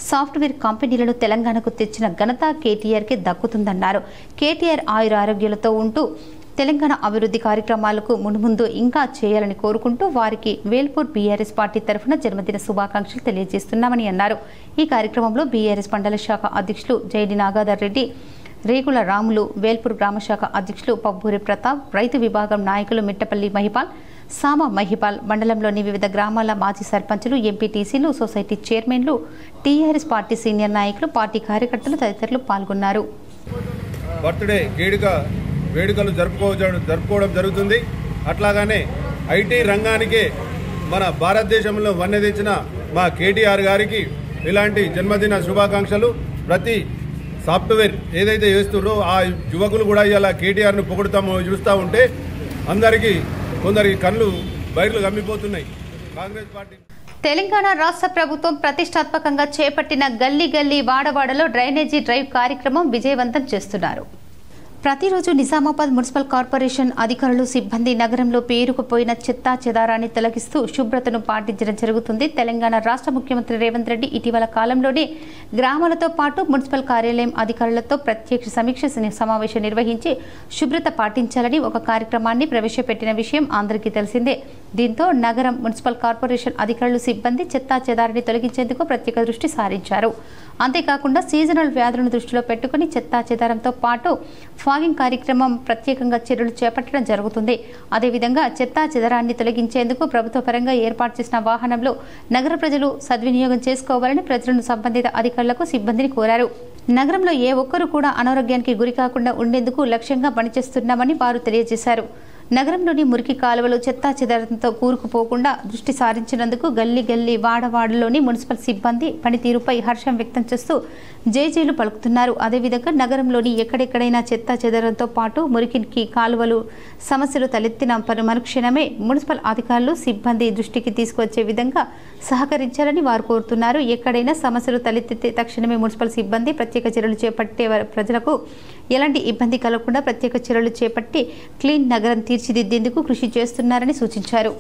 సాఫ్ట్వేర్ కంపెనీలను తెలంగాణకు తెచ్చిన ఘనత కేటీఆర్కే దక్కుతుందన్నారు. కేటీఆర్ ఆయురారోగ్యాలతో ఉంటూ తెలంగాణ అభివృద్ధి కార్యక్రమాలకు మున్ముందు ఇంకా చేయాలని కోరుకుంటూ వారికి వేల్పూర్ బీఆర్ఎస్ పార్టీ తరఫున జన్మదిన శుభాకాంక్షలు తెలియజేస్తున్నామని అన్నారు. ఈ కార్యక్రమంలో బీఆర్ఎస్ మండల శాఖ అధ్యక్షులు జైడి నాగాధర్ రెడ్డి, రేగుల రాములు, వేల్పూర్ గ్రామశాఖ అధ్యక్షులు పబ్బూరి ప్రతాప్, రైతు విభాగం నాయకులు మిట్టపల్లి మహిపాల్, సామ మహిపాల్, మండలంలోని వివిధ గ్రామాల మాజీ సర్పంచులు, ఎంపీటీసీలు, సొసైటీ చైర్మన్లు, టీఆర్ఎస్ పార్టీ సీనియర్ నాయకులు, పార్టీ కార్యకర్తలు తదితరులు పాల్గొన్నారు. బర్త్డే వేడుకలు జరుపుకోవడం జరుగుతుంది. అట్లాగానే ఐటీ రంగానికే మన భారతదేశంలో వన్నె తెచ్చిన మా కేటీఆర్ గారికి ఇలాంటి జన్మదిన శుభాకాంక్షలు. ప్రతి సాఫ్ట్వేర్ ఏదైతే చేస్తున్నారో ఆ యువకులు కూడా ఇలా కేటీఆర్ను చూస్తూ ఉంటే అందరికీ కొందరికి కళ్ళు బయటలు గమ్మిపోతున్నాయి. కాంగ్రెస్ పార్టీ తెలంగాణ రాష్ట్ర ప్రభుత్వం ప్రతిష్టాత్మకంగా చేపట్టిన గల్లీ గల్లీ వాడవాడలో డ్రైనేజీ డ్రైవ్ కార్యక్రమం విజయవంతం చేస్తున్నారు. ప్రతిరోజు నిజామాబాద్ మున్సిపల్ కార్పొరేషన్ అధికారులు సిబ్బంది నగరంలో పేరుకుపోయిన చెత్తా చెదారాన్ని తొలగిస్తూ శుభ్రతను పాటించడం జరుగుతుంది. తెలంగాణ రాష్ట్ర ముఖ్యమంత్రి రేవంత్ రెడ్డి ఇటీవల కాలంలోనే గ్రామాలతో పాటు మున్సిపల్ కార్యాలయం అధికారులతో ప్రత్యక్ష సమీక్ష సమావేశం నిర్వహించి శుభ్రత పాటించాలని ఒక కార్యక్రమాన్ని ప్రవేశపెట్టిన విషయం అందరికీ తెలిసిందే. దీంతో నగరం మున్సిపల్ కార్పొరేషన్ అధికారులు సిబ్బంది చెత్తా చెదారాన్ని తొలగించేందుకు ప్రత్యేక దృష్టి సారించారు. అంతేకాకుండా సీజనల్ వ్యాధులను దృష్టిలో పెట్టుకుని చెత్తా చెదారంతో పాటు ఫాగింగ్ కార్యక్రమం ప్రత్యేకంగా చర్యలు చేపట్టడం జరుగుతుంది. అదేవిధంగా చెత్తా చెదారాన్ని తొలగించేందుకు ప్రభుత్వ పరంగా ఏర్పాటు చేసిన వాహనంలో నగర ప్రజలు సద్వినియోగం చేసుకోవాలని ప్రజలను సంబంధిత అధికారులకు సిబ్బందిని కోరారు. నగరంలో ఏ ఒక్కరూ కూడా అనారోగ్యానికి గురికాకుండా ఉండేందుకు లక్ష్యంగా పనిచేస్తున్నామని వారు తెలియజేశారు. నగరంలోని మురికి కాలువలు చెత్తా చెదారంతో కూరుకుపోకుండా దృష్టి సారించినందుకు గల్లీ గల్లీ వాడవాడలోని మున్సిపల్ సిబ్బంది పనితీరుపై హర్షం వ్యక్తం చేస్తూ జేజేలు పలుకుతున్నారు. అదేవిధంగా నగరంలోని ఎక్కడెక్కడైనా చెత్తా చెదారంతో పాటు మురికి కాలువలు సమస్యలు తలెత్తిన మరుక్షణమే మున్సిపల్ అధికారులు సిబ్బంది దృష్టికి తీసుకువచ్చే విధంగా సహకరించాలని వారు కోరుతున్నారు. ఎక్కడైనా సమస్యలు తలెత్తితే తక్షణమే మున్సిపల్ సిబ్బంది ప్రత్యేక చర్యలు చేపట్టే ప్రజలకు ఎలాంటి ఇబ్బంది కలగకుండా ప్రత్యేక చర్యలు చేపట్టి క్లీన్ నగరం తీర్చిదిద్దేందుకు కృషి చేస్తున్నారని సూచించారు.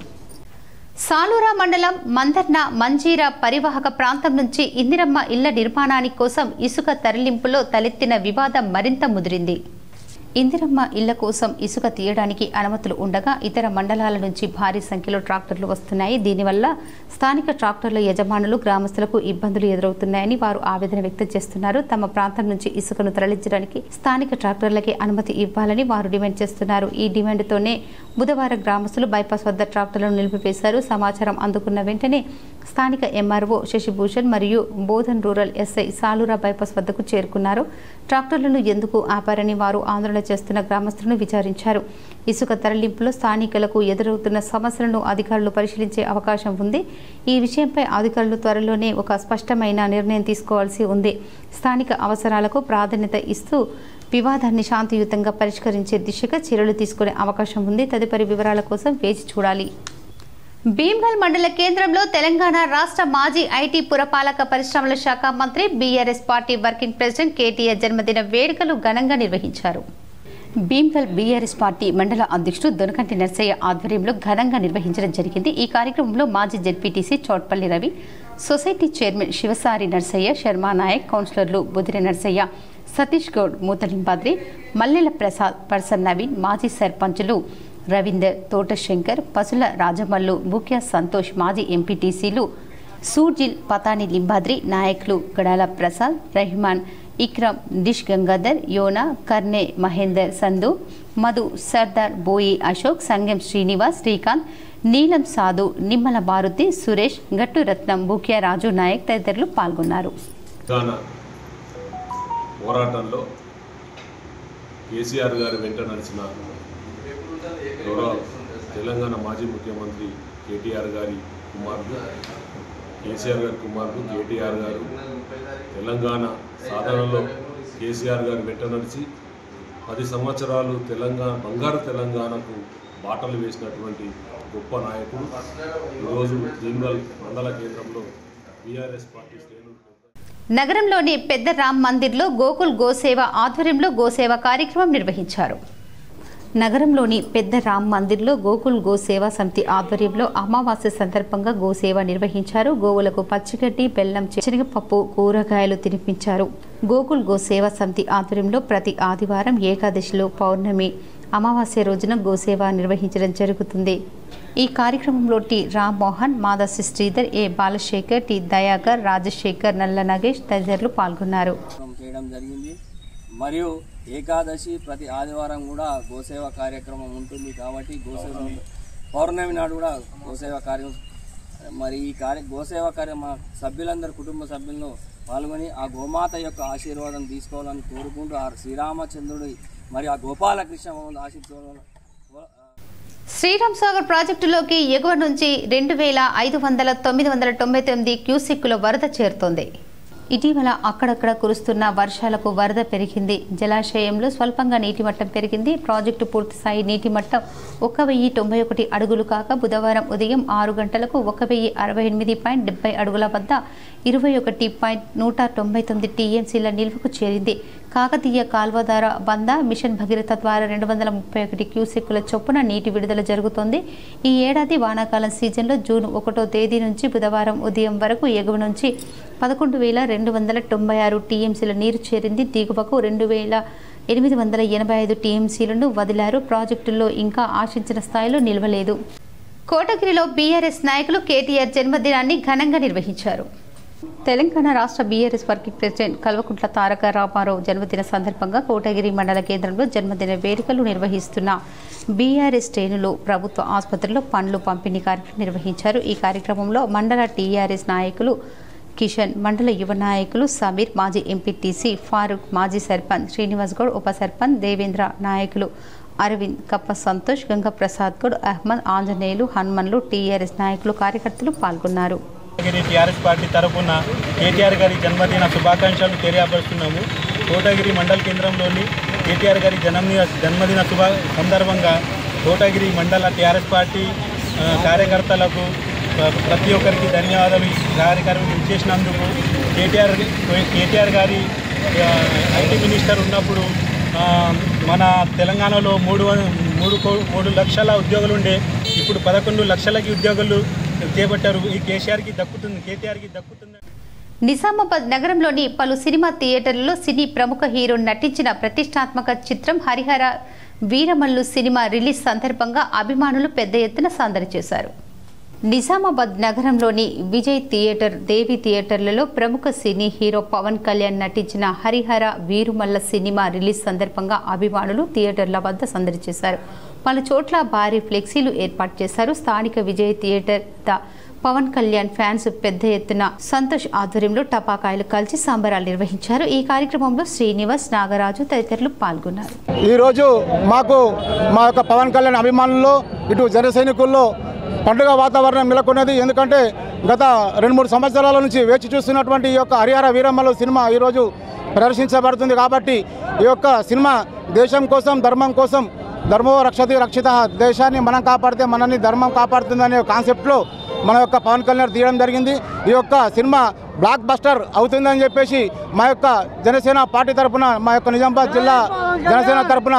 సాలూరా మండలం మందర్న మంజీరా పరివాహక ప్రాంతం నుంచి ఇందిరమ్మ ఇళ్ల నిర్మాణాని కోసం ఇసుక తరలింపులో తలెత్తిన వివాదం మరింత ముదిరింది. ఇందిరమ్మ ఇళ్ల కోసం ఇసుక తీయడానికి అనుమతులు ఉండగా ఇతర మండలాల నుంచి భారీ సంఖ్యలో ట్రాక్టర్లు వస్తున్నాయి. దీనివల్ల స్థానిక ట్రాక్టర్ల యజమానులు గ్రామస్తులకు ఇబ్బందులు ఎదురవుతున్నాయని వారు ఆవేదన వ్యక్తం చేస్తున్నారు. తమ ప్రాంతం నుంచి ఇసుకను తరలించడానికి స్థానిక ట్రాక్టర్లకే అనుమతి ఇవ్వాలని వారు డిమాండ్ చేస్తున్నారు. ఈ డిమాండ్తోనే బుధవారం గ్రామస్తులు బైపాస్ వద్ద ట్రాక్టర్లను నిలిపివేశారు. సమాచారం అందుకున్న వెంటనే స్థానిక ఎంఆర్ఓ శశిభూషణ్ మరియు Bodhan rural SI Salura bypass వద్దకు చేరుకున్నారు. ట్రాక్టర్లను ఎందుకు ఆపారని వారు ఆందోళన చేస్తున్న గ్రామస్తులను విచారించారు. ఇసుక తరలింపులో స్థానికులకు ఎదురవుతున్న సమస్యలను అధికారులు పరిశీలించే అవకాశం ఉంది. ఈ విషయంపై అధికారులు త్వరలోనే ఒక స్పష్టమైన నిర్ణయం తీసుకోవాల్సి ఉంది. స్థానిక అవసరాలకు ప్రాధాన్యత ఇస్తూ వివాదాన్ని శాంతియుతంగా పరిష్కరించే దిశగా చర్యలు తీసుకునే అవకాశం ఉంది. తదుపరి వివరాల కోసం వేచి చూడాలి. భీమ్గల్ మండల కేంద్రంలో తెలంగాణ రాష్ట్ర మాజీ ఐటీ పురపాలక పరిశ్రమల శాఖ మంత్రి BRS party working president KTR జన్మదిన వేడుకలు ఘనంగా నిర్వహించారు. భీమ్గల్ బీఆర్ఎస్ పార్టీ మండల అధ్యక్షుడు దొనకంటి నర్సయ్య ఆధ్వర్యంలో ఘనంగా నిర్వహించడం జరిగింది. ఈ కార్యక్రమంలో మాజీ ZPTC Chautpally Ravi, society chairman Shivasari Narsaiah, Sharma Naik, కౌన్సిలర్లు బుదిరి నర్సయ్య, సతీష్ గౌడ్, మూతలింబాద్రి, మల్లెల ప్రసాద్, పర్సన్ నవీన్, మాజీ సర్పంచులు రవీందర్, తోటశంకర్, పసుల రాజమల్లు, ముఖ్య సంతోష్, మాజీ ఎంపీటీసీలు సూర్జిల్, పతాని లింబాద్రి, నాయకులు గడాల ప్రసాద్, రెహమాన్, ఇక్రమ్, డిష్ గంగాధర్, యోనా, కర్నే మహేందర్, సంధు, మధు, సర్దార్, బోయి అశోక్, సంగం శ్రీనివాస్, శ్రీకాంత్, నీలం సాధు, నిమ్మల భారతి, సురేష్, గట్టు రత్నం, బుక్యా రాజు నాయక్ తదితరులు పాల్గొన్నారు. పోరాటంలో కేసీఆర్ గారు వెంట నడిచిన గౌరవ తెలంగాణ మాజీ ముఖ్యమంత్రి కేటీఆర్ గారి కుమారుడు, కేసీఆర్ గారి కుమారుడు కేటీఆర్ గారు తెలంగాణ సాధనలో కేసీఆర్ గారు వెంట నడిచి 10 సంవత్సరాలు బంగారు తెలంగాణకు బాటలు వేసినటువంటి గొప్ప నాయకుడు. ఈరోజు భీమ్గల్ మండల కేంద్రంలో బీఆర్ఎస్ పార్టీ శ్రేణులు నగరంలోని పెద్ద రామ్ మందిర్లో గోకుల్ గోసేవ ఆధ్వర్యంలో గోసేవ కార్యక్రమం నిర్వహించారు. నగరంలోని పెద్ద రామ్ మందిర్లో గోకుల్ గోసేవ సమితి ఆధ్వర్యంలో అమావాస్య సందర్భంగా గోసేవ నిర్వహించారు. గోవులకు పచ్చిగడ్డి, బెల్లం, శనగపప్పు, కూరగాయలు తినిపించారు. గోకుల్ గోసేవ సమితి ఆధ్వర్యంలో ప్రతి ఆదివారం, ఏకాదశిలో, పౌర్ణమి, అమావాస్య రోజున గోసేవ నిర్వహించడం జరుగుతుంది. ఈ కార్యక్రమంలో టి రామ్మోహన్, మాదాసి శ్రీధర్, ఏ బాలశేఖర్, టి దయాకర్, రాజశేఖర్, నల్ల నగేష్ తదితరులు పాల్గొన్నారు. మరియు ఏకాదశి ప్రతి ఆదివారం కూడా గోసేవ కార్యక్రమం ఉంటుంది కాబట్టి గోసేవ పౌర్ణమి నాడు కూడా గోసేవ కార్యక్రమం మరి ఈ గోసేవ కార్యక్రమ సభ్యులందరూ కుటుంబ సభ్యులను పాల్గొని ఆ గోమాత యొక్క ఆశీర్వాదం తీసుకోవాలని కోరుకుంటూ ఆ శ్రీరామచంద్రుడి మరియు ఆ గోపాలకృష్ణ ఆశీర్వాదం. శ్రీరామ్ సాగర్ ప్రాజెక్టులోకి ఎగువ నుంచి 2599 క్యూసెక్కుల వరద చేరుతోంది. ఇటీవల అక్కడక్కడ కురుస్తున్న వర్షాలకు వరద పెరిగింది. జలాశయంలో స్వల్పంగా నీటి మట్టం పెరిగింది. ప్రాజెక్టు పూర్తి స్థాయి నీటి మట్టం 1091 అడుగులు కాక బుధవారం ఉదయం 6 గంటలకు 1068.70 అడుగుల వద్ద 21.199 టీఎంసీల నిల్వకు చేరింది. కాకతీయ కాల్వధార బంద, మిషన్ భగీరథ ద్వారా 231 క్యూసెక్కుల చొప్పున నీటి విడుదల జరుగుతోంది. ఈ ఏడాది వానాకాలం సీజన్లో జూన్ 1వ తేదీ నుంచి బుధవారం ఉదయం వరకు ఎగువ నుంచి 11,296 టీఎంసీల నీరు చేరింది. దిగువకు 2,885 టీఎంసీలను వదిలారు. ప్రాజెక్టుల్లో ఇంకా ఆశించిన స్థాయిలో నిల్వలేదు. కోటగిరిలో బీఆర్ఎస్ నాయకులు కేటీఆర్ జన్మదినాన్ని ఘనంగా నిర్వహించారు. తెలంగాణ రాష్ట్ర BRS working president Kalvakuntla Taraka Ramarao జన్మదిన సందర్భంగా కోటగిరి మండల కేంద్రంలో జన్మదిన వేడుకలు నిర్వహిస్తున్న బీఆర్ఎస్ శ్రేణులు ప్రభుత్వ ఆసుపత్రిలో పండ్లు పంపిణీ కార్యక్రమం నిర్వహించారు. ఈ కార్యక్రమంలో మండల టీఆర్ఎస్ నాయకులు కిషన్, మండల యువ నాయకులు సమీర్, మాజీ ఎంపీటీసీ ఫారూక్, మాజీ సర్పంచ్ శ్రీనివాస్ గౌడ్, ఉప సర్పంచ్ దేవేంద్ర, నాయకులు అరవింద్, కప్ప సంతోష్, గంగా ప్రసాద్ గౌడ్, అహ్మద్, ఆంజనేయులు, హనుమన్లు, టీఆర్ఎస్ నాయకులు, కార్యకర్తలు పాల్గొన్నారు. టీఆర్ఎస్ పార్టీ తరఫున కేటీఆర్ గారి జన్మదిన శుభాకాంక్షలు తెలియపరుస్తున్నాము. కోటగిరి మండల కేంద్రంలోని కేటీఆర్ గారి జన్మదిన సందర్భంగా కోటగిరి మండల టీఆర్ఎస్ పార్టీ కార్యకర్తలకు ప్రతి ఒక్కరికి ధన్యవాదాలు. ఈ కార్యక్రమం చేసినందుకు కేటీఆర్ గారి ఐటీ మినిస్టర్ ఉన్నప్పుడు మన తెలంగాణలో 3 లక్షల ఉద్యోగులు ఉండే ఇప్పుడు 11 లక్షలకి ఉద్యోగులు చేపట్టారు. ఈ కేటీఆర్కి దక్కుతుంది. నిజామాబాద్ నగరంలోని పలు సినిమా థియేటర్లలో సినీ ప్రముఖ హీరో నటించిన ప్రతిష్టాత్మక చిత్రం హరిహర వీరమల్లు సినిమా రిలీజ్ సందర్భంగా అభిమానులు పెద్ద ఎత్తున సందడి చేశారు. నిజామాబాద్ నగరంలోని విజయ్ థియేటర్, దేవి థియేటర్లలో ప్రముఖ సినీ హీరో పవన్ కళ్యాణ్ నటించిన హరిహర వీరుమల్ల సినిమా రిలీజ్ సందర్భంగా అభిమానులు థియేటర్ల వద్ద సందడి చేశారు. పలు చోట్ల భారీ ఫ్లెక్సీలు ఏర్పాటు చేశారు. స్థానిక విజయ్ థియేటర్ పవన్ కళ్యాణ్ ఫ్యాన్స్ పెద్ద ఎత్తున సంతోష్ ఆధ్వర్యంలో టపాకాయలు కాల్చి సంబరాలు నిర్వహించారు. ఈ కార్యక్రమంలో శ్రీనివాస్, నాగరాజు తదితరులు పాల్గొన్నారు. ఈరోజు మాకు మా యొక్క పవన్ కళ్యాణ్ అభిమానుల్లో ఇటు జన సైనికుల్లో పండుగ వాతావరణం నెలకొన్నది. ఎందుకంటే గత 2-3 సంవత్సరాల నుంచి వేచి చూస్తున్నటువంటి ఈ యొక్క హరిహర వీరమల్ల సినిమా ఈరోజు ప్రదర్శించబడుతుంది. కాబట్టి ఈ యొక్క సినిమా దేశం కోసం, ధర్మం కోసం, ధర్మో రక్షతి రక్షిత, దేశాన్ని మనం కాపాడితే మనల్ని ధర్మం కాపాడుతుందనే కాన్సెప్ట్లో మన యొక్క పవన్ కళ్యాణ్ తీయడం జరిగింది. ఈ యొక్క సినిమా బ్లాక్ బస్టర్ అవుతుందని చెప్పేసి మా యొక్క జనసేన పార్టీ తరఫున, మా యొక్క నిజామాబాద్ జిల్లా జనసేన తరఫున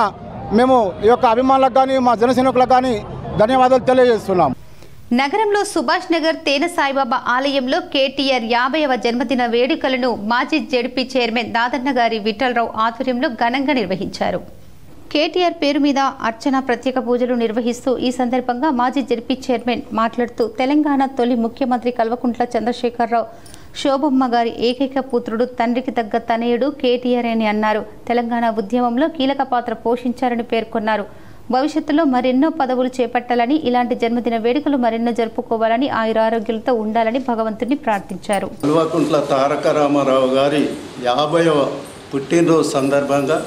మేము ఈ యొక్క అభిమానులకు కానీ మా జనసైనికులకు కానీ ధన్యవాదాలు తెలియజేస్తున్నాం. నగరంలో సుభాష్ నగర్ తేన సాయిబాబా ఆలయంలో కేటీఆర్ 50వ జన్మదిన వేడుకలను మాజీ జెడ్పీ చైర్మన్ దాదన్న గారి విఠలరావు ఆధ్వర్యంలో ఘనంగా నిర్వహించారు. కేటీఆర్ పేరు మీద అర్చన, ప్రత్యేక పూజలు నిర్వహిస్తూ ఈ సందర్భంగా మాజీ జెడ్పీ చైర్మన్ మాట్లాడుతూ తెలంగాణ తొలి ముఖ్యమంత్రి కల్వకుంట్ల చంద్రశేఖరరావు శోభమ్మ గారి ఏకైక పుత్రుడు, తండ్రికి తగ్గ తనయుడు కేటీఆర్ అని అన్నారు. తెలంగాణ ఉద్యమంలో కీలక పాత్ర పోషించారని పేర్కొన్నారు. భవిష్యత్తులో మరెన్నో పదవులు చేపట్టాలని, ఇలాంటి జన్మదిన వేడుకలు మరెన్నో జరుపుకోవాలని, ఆయురారోగ్యాలతో ఉండాలని భగవంతుని ప్రార్థించారు. కల్వకుంట్ల తారక రామారావు గారి 50వ పుట్టినరోజు సందర్భంగా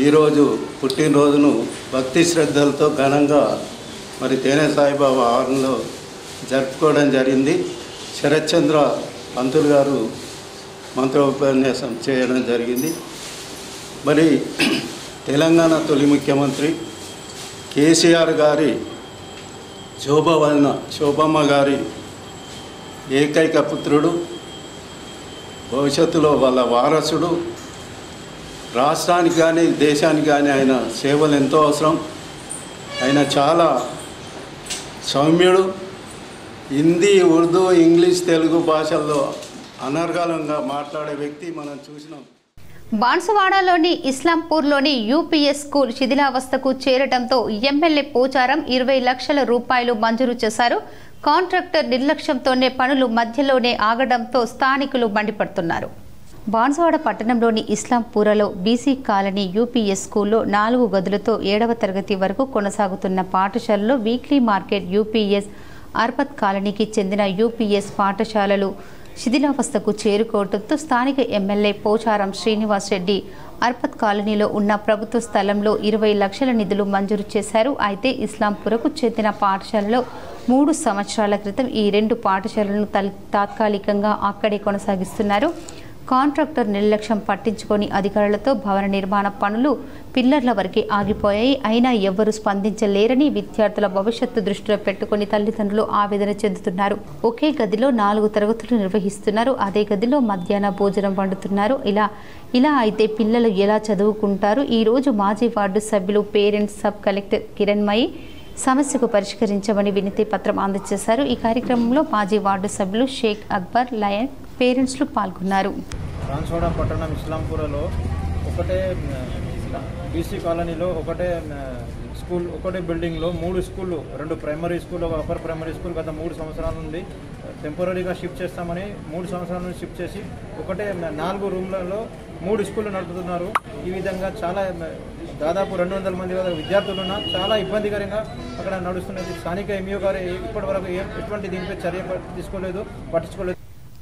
ఈరోజు పుట్టినరోజును భక్తి శ్రద్ధలతో ఘనంగా మరి తేనె సాయిబాబా ఆలయంలో జరుపుకోవడం జరిగింది. శరత్చంద్ర పంతులు గారు మంత్రోపన్యాసం చేయడం జరిగింది. మరి తెలంగాణ తొలి ముఖ్యమంత్రి కేసీఆర్ గారి శోభమ్మ గారి ఏకైక పుత్రుడు, భవిష్యత్తులో వాళ్ళ వారసుడు. రాష్ట్రానికి కానీ దేశానికి కానీ ఆయన సేవలు ఎంతో అవసరం. ఆయన చాలా సౌమ్యుడు. హిందీ, ఉర్దూ, ఇంగ్లీష్, తెలుగు భాషల్లో అనర్గళంగా మాట్లాడే వ్యక్తి మనం చూసినాం. బాన్సువాడలోని ఇస్లాంపూర్లోని యూపీఎస్ స్కూల్ శిథిలావస్థకు చేరడంతో ఎమ్మెల్యే పోచారం 20 లక్షల రూపాయలు మంజూరు చేశారు. కాంట్రాక్టర్ నిర్లక్ష్యంతోనే పనులు మధ్యలోనే ఆగడంతో స్థానికులు మండిపడుతున్నారు. బాన్సువాడ పట్టణంలోని ఇస్లాంపూరలో బీసీ కాలనీ యూపీఎస్ స్కూల్లో 4 గదులతో 7వ తరగతి వరకు కొనసాగుతున్న పాఠశాలలో వీక్లీ మార్కెట్ యూపీఎస్, అర్బత్ కాలనీకి చెందిన యూపీఎస్ పాఠశాలలు శిథిలావస్థకు చేరుకోవడంతో స్థానిక ఎమ్మెల్యే పోచారం శ్రీనివాస్ రెడ్డి అర్బత్ కాలనీలో ఉన్న ప్రభుత్వ స్థలంలో 20 లక్షల నిధులు మంజూరు చేశారు. అయితే ఇస్లాంపురకు చెందిన పాఠశాలలో 3 సంవత్సరాల క్రితం ఈ 2 పాఠశాలలను తాత్కాలికంగా అక్కడే కొనసాగిస్తున్నారు. కాంట్రాక్టర్ నిర్లక్ష్యం పట్టించుకొని అధికారులతో భవన నిర్మాణ పనులు పిల్లర్ల వరకే ఆగిపోయాయి. అయినా ఎవ్వరూ స్పందించలేరని విద్యార్థుల భవిష్యత్తు దృష్టిలో పెట్టుకుని తల్లిదండ్రులు ఆవేదన చెందుతున్నారు. ఒకే గదిలో 4 తరగతులు నిర్వహిస్తున్నారు. అదే గదిలో మధ్యాహ్న భోజనం వండుతున్నారు. ఇలా అయితే పిల్లలు ఎలా చదువుకుంటారు? ఈ రోజు మాజీ వార్డు సభ్యులు, పేరెంట్స్, సబ్ కలెక్టర్ కిరణ్మయి సమస్యకు పరిష్కరించమని వినతి పత్రం అందజేశారు. ఈ కార్యక్రమంలో మాజీ వార్డు సభ్యులు షేక్ అక్బర్, లయన్, పేరెంట్స్లు పాల్గొన్నారు. బాన్సువాడ పట్టణం ఇస్లాంపురలో ఒకటే బీసీ కాలనీలో ఒకటే స్కూల్, ఒకటే బిల్డింగ్లో 3 స్కూళ్ళు, 2 ప్రైమరీ స్కూల్, ఒక అప్పర్ ప్రైమరీ స్కూల్ గత 3 సంవత్సరాల నుండి టెంపరీగా షిఫ్ట్ చేస్తామని 3 సంవత్సరాల నుండి షిఫ్ట్ చేసి ఒకటే 4 రూమ్లలో 3 స్కూళ్ళు నడుపుతున్నారు. ఈ విధంగా చాలా దాదాపు 200 మంది విద్యార్థులు ఉన్న చాలా ఇబ్బందికరంగా అక్కడ నడుస్తున్నది. స్థానిక ఎంఈఓ గారు ఇప్పటి వరకు ఎటువంటి దీనిపై చర్య పట్టించుకోలేదు.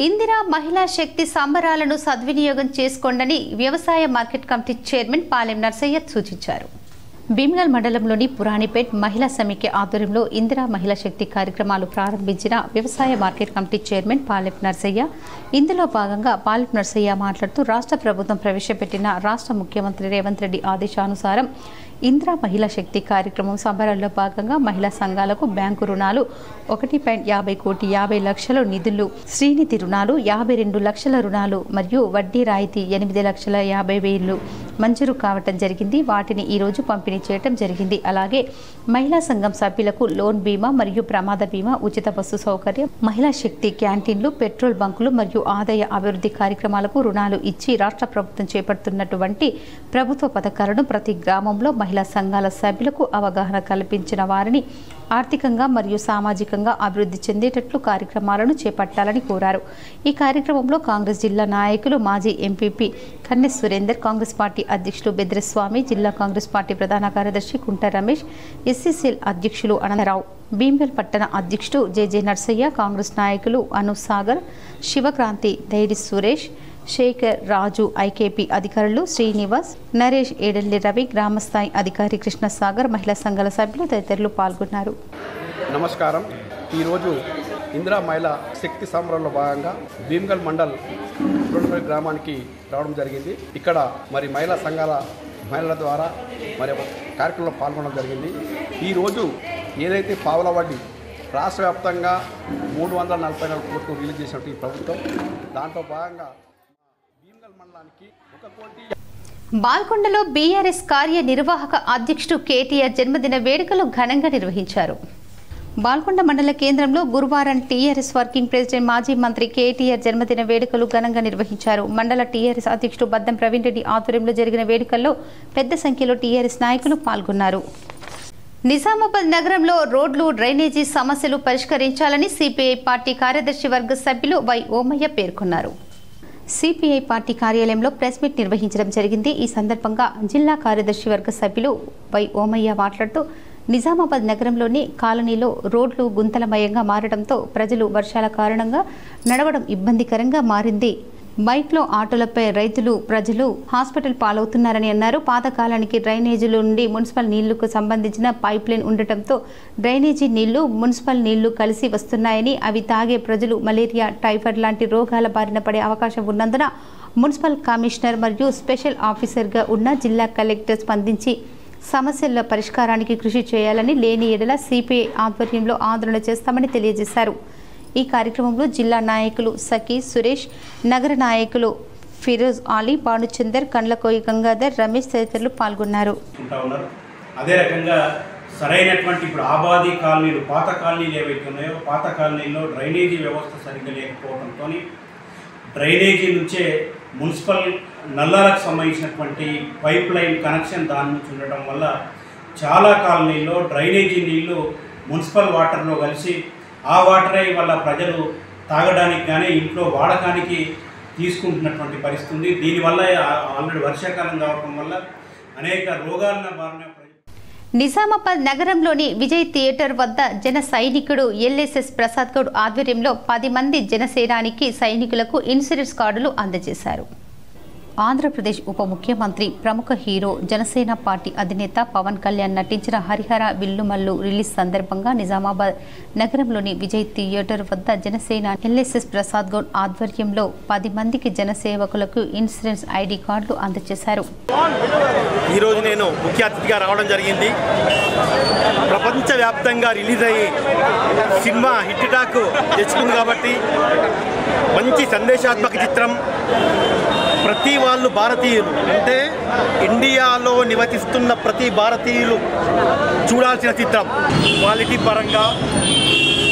ఇందిరా మహిళా శక్తి సంబరాలను సద్వినియోగం చేసుకోండని వ్యవసాయ market committee chairman Palem Narsaiah సూచించారు. భీమ్గల్ మండలంలోని పురాణిపేట్ మహిళా సమైక్య ఆధ్వర్యంలో ఇందిరా మహిళా శక్తి కార్యక్రమాలు ప్రారంభించిన వ్యవసాయ market committee chairman Palem Narsaiah. ఇందులో భాగంగా పాలెం నర్సయ్య మాట్లాడుతూ రాష్ట్ర ప్రభుత్వం ప్రవేశపెట్టిన రాష్ట్ర ముఖ్యమంత్రి రేవంత్ రెడ్డి ఆదేశానుసారం ఇందిరా మహిళా శక్తి కార్యక్రమం సంబరాల్లో భాగంగా మహిళా సంఘాలకు బ్యాంకు రుణాలు 1.50 కోటి 50 లక్షల నిధులు, శ్రీనిధి రుణాలు 52 లక్షల రుణాలు మరియు వడ్డీ రాయితీ 8,50,000 మంజూరు కావటం జరిగింది. వాటిని ఈరోజు పంపిణీ చేయటం జరిగింది. అలాగే మహిళా సంఘం సభ్యులకు లోన్ బీమా మరియు ప్రమాద బీమా, ఉచిత బస్సు సౌకర్యం, మహిళా శక్తి క్యాంటీన్లు, పెట్రోల్ బంకులు మరియు ఆదాయ అభివృద్ధి కార్యక్రమాలకు రుణాలు ఇచ్చి రాష్ట్ర ప్రభుత్వం చేపడుతున్నటువంటి ప్రభుత్వ పథకాలను ప్రతి గ్రామంలో మహిళా సంఘాల సభ్యులకు అవగాహన కల్పించిన వారిని ఆర్థికంగా మరియు సామాజికంగా అభివృద్ధి చెందేటట్లు కార్యక్రమాలను చేపట్టాలని కోరారు. ఈ కార్యక్రమంలో కాంగ్రెస్ జిల్లా నాయకులు మాజీ ఎంపీపీ కన్నె సురేందర్, కాంగ్రెస్ పార్టీ అధ్యక్షులు బెద్రస్వామి, జిల్లా కాంగ్రెస్ పార్టీ ప్రధాన కార్యదర్శి కుంట రమేష్, ఎస్సీసీఎల్ అధ్యక్షులు అనంతరావు, భీంబెల్ పట్టణ అధ్యక్షుడు జేజే నర్సయ్య, కాంగ్రెస్ నాయకులు అనుసాగర్, శివక్రాంతి, దైడి సురేష్, శేఖర్, రాజు, ఐకేపీ అధికారులు శ్రీనివాస్, నరేష్, ఏడెల్లి రవి, గ్రామస్థాయి అధికారి కృష్ణసాగర్, మహిళా సంఘాల సభ్యులు తదితరులు పాల్గొన్నారు. నమస్కారం. ఈరోజు ఇందిరా మహిళా శక్తి సంబరంలో భాగంగా భీమ్గల్ మండల్ గ్రామానికి రావడం జరిగింది. ఇక్కడ మరి మహిళా సంఘాల మహిళల ద్వారా మరి ఒక కార్యక్రమంలో పాల్గొనడం జరిగింది. ఈరోజు ఏదైతే పావుల వడ్డీ రాష్ట్ర వ్యాప్తంగా 344 కోట్లు రిలీజ్ చేసినట్టు ఈ ప్రభుత్వం, దాంట్లో భాగంగా భీమ్గల్ మండలానికి 1 కోటి. బాల్కొండలో బీఆర్ఎస్ కార్యనిర్వాహక అధ్యక్షుడు కేటీఆర్ జన్మదిన వేడుకలు ఘనంగా నిర్వహించారు. బాల్కొండ మండల కేంద్రంలో గురువారం టీఆర్ఎస్ వర్కింగ్ ప్రెసిడెంట్ మాజీ మంత్రి కేటీఆర్ జన్మదిన వేడుకలు ఘనంగా నిర్వహించారు. మండల టీఆర్ఎస్ అధ్యక్షుడు బద్దం ప్రవీణ్ రెడ్డి ఆధ్వర్యంలో జరిగిన వేడుకల్లో పెద్ద సంఖ్యలో టీఆర్ఎస్ నాయకులు పాల్గొన్నారు. నిజామాబాద్ నగరంలో రోడ్లు, డ్రైనేజీ సమస్యలు పరిష్కరించాలని సిపిఐ పార్టీ కార్యదర్శి వర్గ సభ్యులు వై ఓమయ్య పేర్కొన్నారు. సిపిఐ పార్టీ కార్యాలయంలో ప్రెస్ మీట్ నిర్వహించడం జరిగింది. ఈ సందర్భంగా జిల్లా కార్యదర్శి వర్గ సభ్యులు వై ఓమయ్య మాట్లాడుతూ నిజామాబాద్ నగరంలోని కాలనీలో రోడ్లు గుంతలమయంగా మారడంతో ప్రజలు వర్షాల కారణంగా నడవడం ఇబ్బందికరంగా మారింది. బైక్లో, ఆటోలపై రైతులు, ప్రజలు హాస్పిటల్ పాలవుతున్నారని అన్నారు. పాతకాలానికి డ్రైనేజీల నుండి మున్సిపల్ నీళ్లకు సంబంధించిన పైప్ లైన్ ఉండటంతో డ్రైనేజీ నీళ్లు, మున్సిపల్ నీళ్లు కలిసి వస్తున్నాయని, అవి తాగే ప్రజలు మలేరియా, టైఫాయిడ్ లాంటి రోగాల బారిన పడే అవకాశం ఉన్నందున మున్సిపల్ కమిషనర్ మరియు స్పెషల్ ఆఫీసర్గా ఉన్న జిల్లా కలెక్టర్ స్పందించి సమస్యల పరిష్కారానికి కృషి చేయాలని, లేని ఎడల సిపిఐ ఆధ్వర్యంలో ఆందోళన చేస్తామని తెలియజేశారు. ఈ కార్యక్రమంలో జిల్లా నాయకులు సఖీ సురేష్, నగర నాయకులు ఫిరోజ్ అలీ, భానుచందర్, కండ్లకోయి గంగాధర్, రమేష్ తదితరులు పాల్గొన్నారు. అదే రకంగా సరైనటువంటి ఇప్పుడు ఆబాదీ కాలనీలు, పాత కాలనీలు ఏవైతే ఉన్నాయో పాత కాలనీల్లో డ్రైనేజీ వ్యవస్థ సరిగ్గా లేకపోవడంతో డ్రైనేజీ నుంచే మున్సిపల్ నల్లాలకు సంబంధించినటువంటి పైప్ లైన్ కనెక్షన్ దాని నుంచి ఉండటం వల్ల చాలా కాలనీల్లో డ్రైనేజీ నీళ్లు మున్సిపల్ వాటర్లో కలిసి ఆ వాటరే వల్ల ప్రజలు తాగడానికి కానీ ఇంట్లో వాడకానికి తీసుకుంటున్నటువంటి పరిస్థితి ఉంది. దీనివల్ల ఆల్రెడీ వర్షాకాలం కావడం వల్ల అనేక రోగాల బారిన. నిజామాబాద్ నగరంలోని విజయ్ థియేటర్ వద్ద జన సైనికుడు ఎల్ఎస్ఎస్ ప్రసాద్ గౌడ్ ఆధ్వర్యంలో 10 మంది జనసేనానికి సైనికులకు ఇన్సూరెన్స్ కార్డులు అందజేశారు. ఆంధ్రప్రదేశ్ ఉప ముఖ్యమంత్రి, ప్రముఖ హీరో, జనసేన పార్టీ అధినేత పవన్ కళ్యాణ్ నటించిన హరిహర విల్లుమల్లు రిలీజ్ సందర్భంగా నిజామాబాద్ నగరంలోని విజయ్ థియేటర్ వద్ద జనసేన ఎల్ఎస్ఎస్ ప్రసాద్ గౌడ్ ఆధ్వర్యంలో 10 మందికి జనసేవకులకు ఇన్సూరెన్స్ ఐడి కార్డులు అందజేశారు. ఈరోజు నేను ముఖ్య అతిథిగా రావడం జరిగింది. ప్రపంచవ్యాప్తంగా రిలీజ్ అయ్యి సినిమా హిట్ టాక్ తెచ్చుకుంది కాబట్టి మంచి సందేశాత్మక చిత్రం. ప్రతి వాళ్ళు భారతీయులు అంటే ఇండియాలో నివసిస్తున్న ప్రతి భారతీయులు చూడాల్సిన చిత్రం. క్వాలిటీ పరంగా,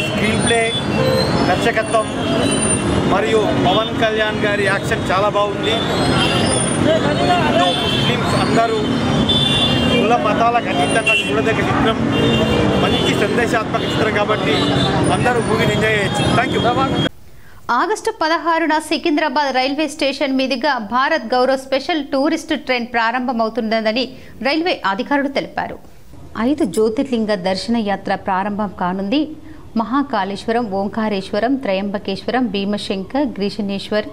స్క్రీన్ ప్లే, దర్శకత్వం మరియు పవన్ కళ్యాణ్ గారి యాక్షన్ చాలా బాగుంది. హిందూ, ముస్లిమ్స్ అందరూ కుల మతాలకు అతీతంగా చూడదగ్గ చిత్రం. మంచి సందేశాత్మక చిత్రం కాబట్టి అందరూ మూవీని ఎంజాయ్ చేయొచ్చు. Thank you. ఆగస్టు 16న సికింద్రాబాద్ రైల్వే స్టేషన్ మీదుగా Bharat Gaurav special tourist train ప్రారంభమవుతుందని రైల్వే అధికారులు తెలిపారు. 5 జ్యోతిర్లింగ దర్శన యాత్ర ప్రారంభం కానుంది. మహాకాళేశ్వరం, ఓంకారేశ్వరం, త్రయంబకేశ్వరం, భీమశంకర్, గ్రీషణేశ్వర్,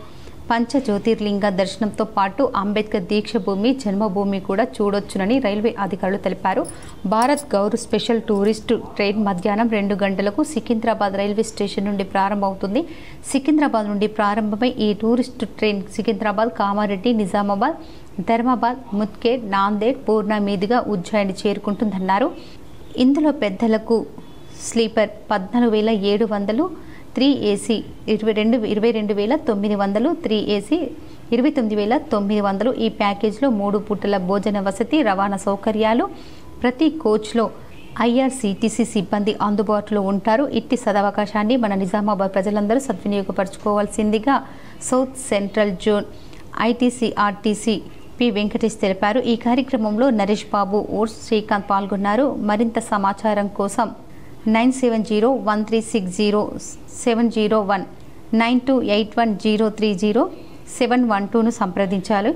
పంచ జ్యోతిర్లింగ దర్శనంతో పాటు అంబేద్కర్ దీక్షభూమి, జన్మభూమి కూడా చూడొచ్చునని రైల్వే అధికారులు తెలిపారు. Bharat Gaurav special tourist train మధ్యాహ్నం 2 గంటలకు సికింద్రాబాద్ రైల్వే స్టేషన్ నుండి ప్రారంభమవుతుంది. సికింద్రాబాద్ నుండి ప్రారంభమై ఈ టూరిస్టు ట్రైన్ సికింద్రాబాద్, కామారెడ్డి, నిజామాబాద్, ధర్మాబాద్, ముద్గేడ్, నాందేడ్, పూర్ణ మీదుగా ఉజ్జయిని చేరుకుంటుందన్నారు. ఇందులో పెద్దలకు స్లీపర్ 14,700, 3 AC 22,900, 3 AC 29,900. ఈ ప్యాకేజ్లో 3 పూటల భోజన వసతి, రవాణా సౌకర్యాలు, ప్రతి కోచ్లో IRCTC సిబ్బంది అందుబాటులో ఉంటారు. ఇట్టి సదవకాశాన్ని మన నిజామాబాద్ ప్రజలందరూ సద్వినియోగపరచుకోవాల్సిందిగా south central zone ITC RTC P Venkatesh తెలిపారు. ఈ కార్యక్రమంలో నరేష్ బాబు, ఓర్స్ శ్రీకాంత్ పాల్గొన్నారు. మరింత సమాచారం కోసం 9701360701 9281030712ను సంప్రదించాలి.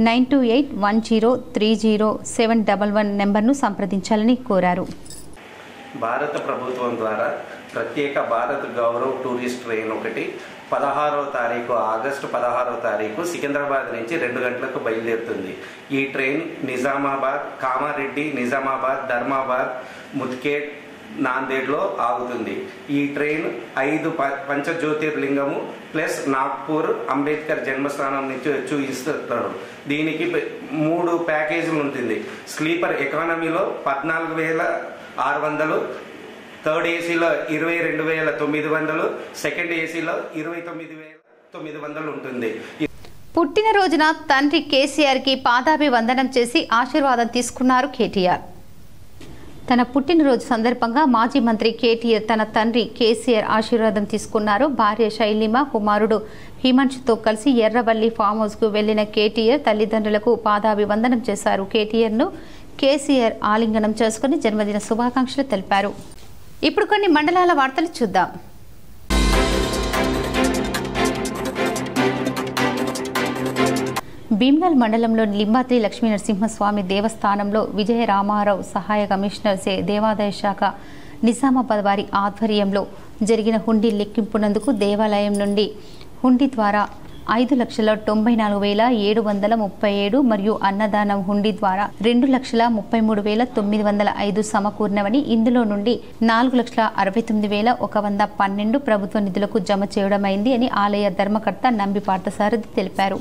9281030711 నెంబర్ను సంప్రదించాలని కోరారు. భారత ప్రభుత్వం ద్వారా ప్రత్యేక భారత్ గౌరవ్ టూరిస్ట్ ట్రైన్ ఒకటి 16వ తారీఖు ఆగస్టు 16వ తారీఖు సికింద్రాబాద్ నుంచి 2 గంటలకు బయలుదేరుతుంది. ఈ ట్రైన్ నిజామాబాద్, కామారెడ్డి, నిజామాబాద్, ధర్మాబాద్, ముద్కేట్, నాందేడ్లో ఆగుతుంది. ఈ ట్రైన్ 5 పంచజ్యోతిర్లింగము ప్లస్ నాగ్పూర్ అంబేద్కర్ జన్మస్థానం నుంచి చూపిస్తారు. దీనికి 3 ప్యాకేజీలు ఉంటుంది. స్లీపర్ ఎకానమీలో 14,600, థర్డ్ ఏసీలో 22,900, సెకండ్ ఏసీలో 29,900 ఉంటుంది. పుట్టినరోజున తండ్రి కేసీఆర్కి పాదాభివందనం చేసి ఆశీర్వాదం తీసుకున్నారు కేటీఆర్. తన పుట్టినరోజు సందర్భంగా మాజీ మంత్రి కేటీఆర్ తన తండ్రి కేసీఆర్ ఆశీర్వాదం తీసుకున్నారు. భార్య శైలిమ, కుమారుడు హిమాంశుతో కలిసి ఎర్రవల్లి ఫామ్ హౌస్కు వెళ్లిన కేటీఆర్ తల్లిదండ్రులకు పాదాభివందనం చేశారు. కేటీఆర్ను కేసీఆర్ ఆలింగనం చేసుకుని జన్మదిన శుభాకాంక్షలు తెలిపారు. ఇప్పుడు కొన్ని మండలాల వార్తలు చూద్దాం. భీమ్గల్ మండలంలోని లింబాద్రి లక్ష్మీనరసింహస్వామి దేవస్థానంలో విజయరామారావు సహాయ కమిషనర్ దేవాదాయ శాఖ నిజామాబాద్ వారి ఆధ్వర్యంలో జరిగిన హుండీ లెక్కింపునందుకు దేవాలయం నుండి హుండీ ద్వారా 5,94,737 మరియు అన్నదానం హుండీ ద్వారా 2,33,905 సమకూరినవని, ఇందులో నుండి 4,69,112 ప్రభుత్వ నిధులకు జమ చేయడమైంది అని ఆలయ ధర్మకర్త నంబి పార్థసారథి తెలిపారు.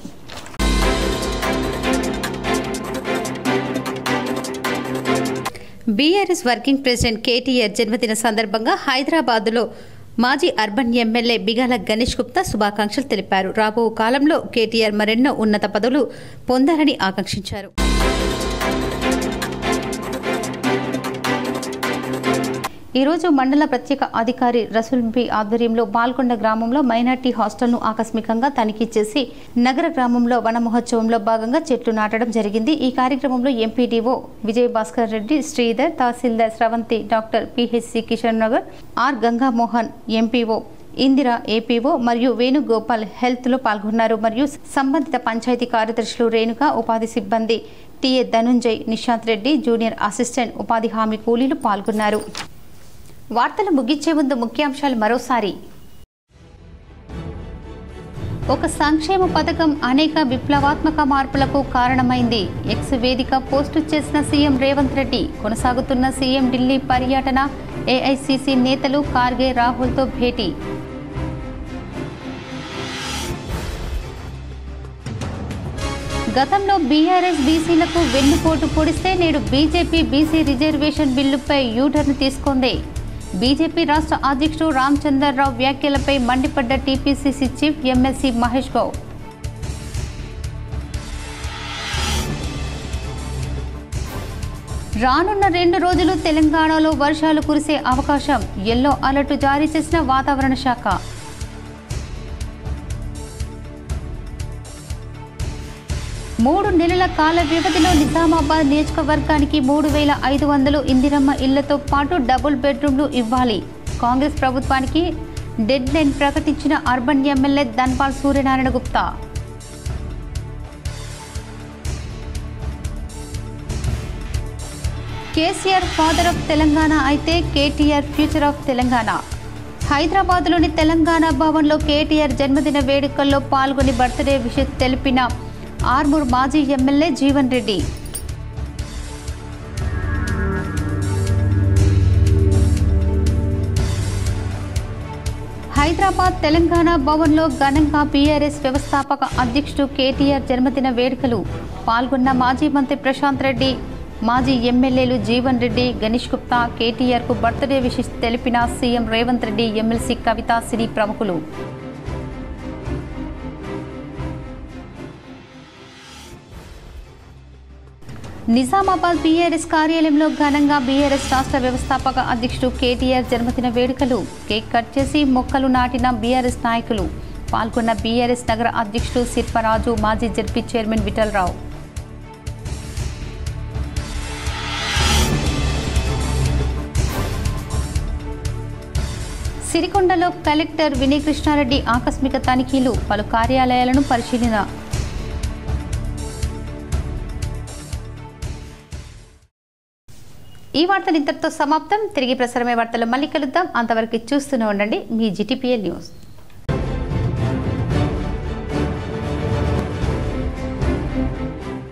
బీఆర్ఎస్ వర్కింగ్ ప్రెసిడెంట్ కేటీఆర్ జన్మదిన సందర్భంగా హైదరాబాద్లో మాజీ అర్బన్ ఎమ్మెల్యే బిగాల గణేష్ గుప్తా శుభాకాంక్షలు తెలిపారు. రాబో కాలంలో కేటీఆర్ మరెన్నో ఉన్నత పదవులు పొందాలని ఆకాంక్షించారు. ఈరోజు మండల ప్రత్యేక అధికారి రసూల్ బి ఆధ్వర్యంలో బాల్కొండ గ్రామంలో మైనార్టీ హాస్టల్ను ఆకస్మికంగా తనిఖీ చేసి నగర గ్రామంలో వన మహోత్సవంలో భాగంగా చెట్లు నాటడం జరిగింది. ఈ కార్యక్రమంలో MPDO Vijay Bhaskar Reddy, Sridhar, tahsildar Sravanthi, doctor PHC Kishan Nagar, R Gangamohan, MPO Indira, APO మరియు వేణుగోపాల్ హెల్త్లో పాల్గొన్నారు. మరియు సంబంధిత పంచాయతీ కార్యదర్శులు రేణుక, ఉపాధి సిబ్బంది TA Dhanunjay, Nishanth Reddy, junior assistant ఉపాధి హామీ కూలీలు పాల్గొన్నారు. వార్తలు ముగించే ముందు ముఖ్యాంశాలు మరోసారి. ఒక సంక్షేమ పథకం అనేక విప్లవాత్మక మార్పులకు కారణమైంది. ఎక్స్ వేదిక పోస్టు చేసిన సీఎం రేవంత్ రెడ్డి. కొనసాగుతున్న సీఎం ఢిల్లీ పర్యటన. ఏఐసీసీ నేతలు ఖార్గే, రాహుల్తో భేటీ. గతంలో బీఆర్ఎస్ బీసీలకు వెన్నుపోటు పొడిస్తే నేడు బీజేపీ బీసీ రిజర్వేషన్ బిల్లుపై యూటర్న్ తీసుకుంది. బీజేపీ రాష్ట్ర అధ్యక్షుడు రామచంద్రరావు వ్యాఖ్యలపై మండిపడ్డ TPCC chief MLC Mahesh Goud. రానున్న 2 రోజులు తెలంగాణలో వర్షాలు కురిసే అవకాశం. ఎల్లో అలర్ట్ జారీ చేసిన వాతావరణ శాఖ. మూడు నెలల కాల వ్యవధిలో నిజామాబాద్ నియోజకవర్గానికి 3,500 ఇందిరమ్మ ఇళ్లతో పాటు డబుల్ బెడ్రూమ్లు ఇవ్వాలి. కాంగ్రెస్ ప్రభుత్వానికి డెడ్ లైన్ ప్రకటించిన urban MLA Dhanpal Suryanarayana Gupta. KCR father of Telangana అయితే కేటీఆర్ ఫ్యూచర్ ఆఫ్ తెలంగాణ. హైదరాబాద్లోని తెలంగాణ భవన్లో కేటీఆర్ జన్మదిన వేడుకల్లో పాల్గొని బర్త్డే విషయం తెలిపిన ఆర్మూర్ మాజీ ఎమ్మెల్యే జీవన్ రెడ్డి. హైదరాబాద్ తెలంగాణ భవన్లో ఘనంగా బీఆర్ఎస్ వ్యవస్థాపక అధ్యక్షుడు కేటీఆర్ జన్మదిన వేడుకలు. పాల్గొన్న మాజీ మంత్రి ప్రశాంత్ రెడ్డి, మాజీ ఎమ్మెల్యేలు జీవన్ రెడ్డి, గణేష్ గుప్తా. కేటీఆర్కు బర్త్డే విషయం తెలిపిన సీఎం రేవంత్ రెడ్డి, ఎమ్మెల్సీ కవిత, సినీ ప్రముఖులు. నిజామాబాద్ బీఆర్ఎస్ కార్యాలయంలో ఘనంగా బీఆర్ఎస్ రాష్ట్ర వ్యవస్థాపక అధ్యక్షుడు కేటీఆర్ జన్మదిన వేడుకలు. కేక్ కట్ చేసి మొక్కలు నాటిన బీఆర్ఎస్ నాయకులు. పాల్గొన్న బీఆర్ఎస్ నగర అధ్యక్షుడు శిల్పరాజు, మాజీ జడ్పీ చైర్మన్ విఠలరావు. సిరికొండలో కలెక్టర్ వినయ్ కృష్ణారెడ్డి ఆకస్మిక తనిఖీలు, పలు కార్యాలయాలను పరిశీలన. ఈ వార్తలు ఇంతటితో సమాప్తం. తిరిగి ప్రసారమే వార్తలు మళ్ళీ కలుద్దాం. అంతవరకు చూస్తూనే ఉండండి మీ GTPL న్యూస్.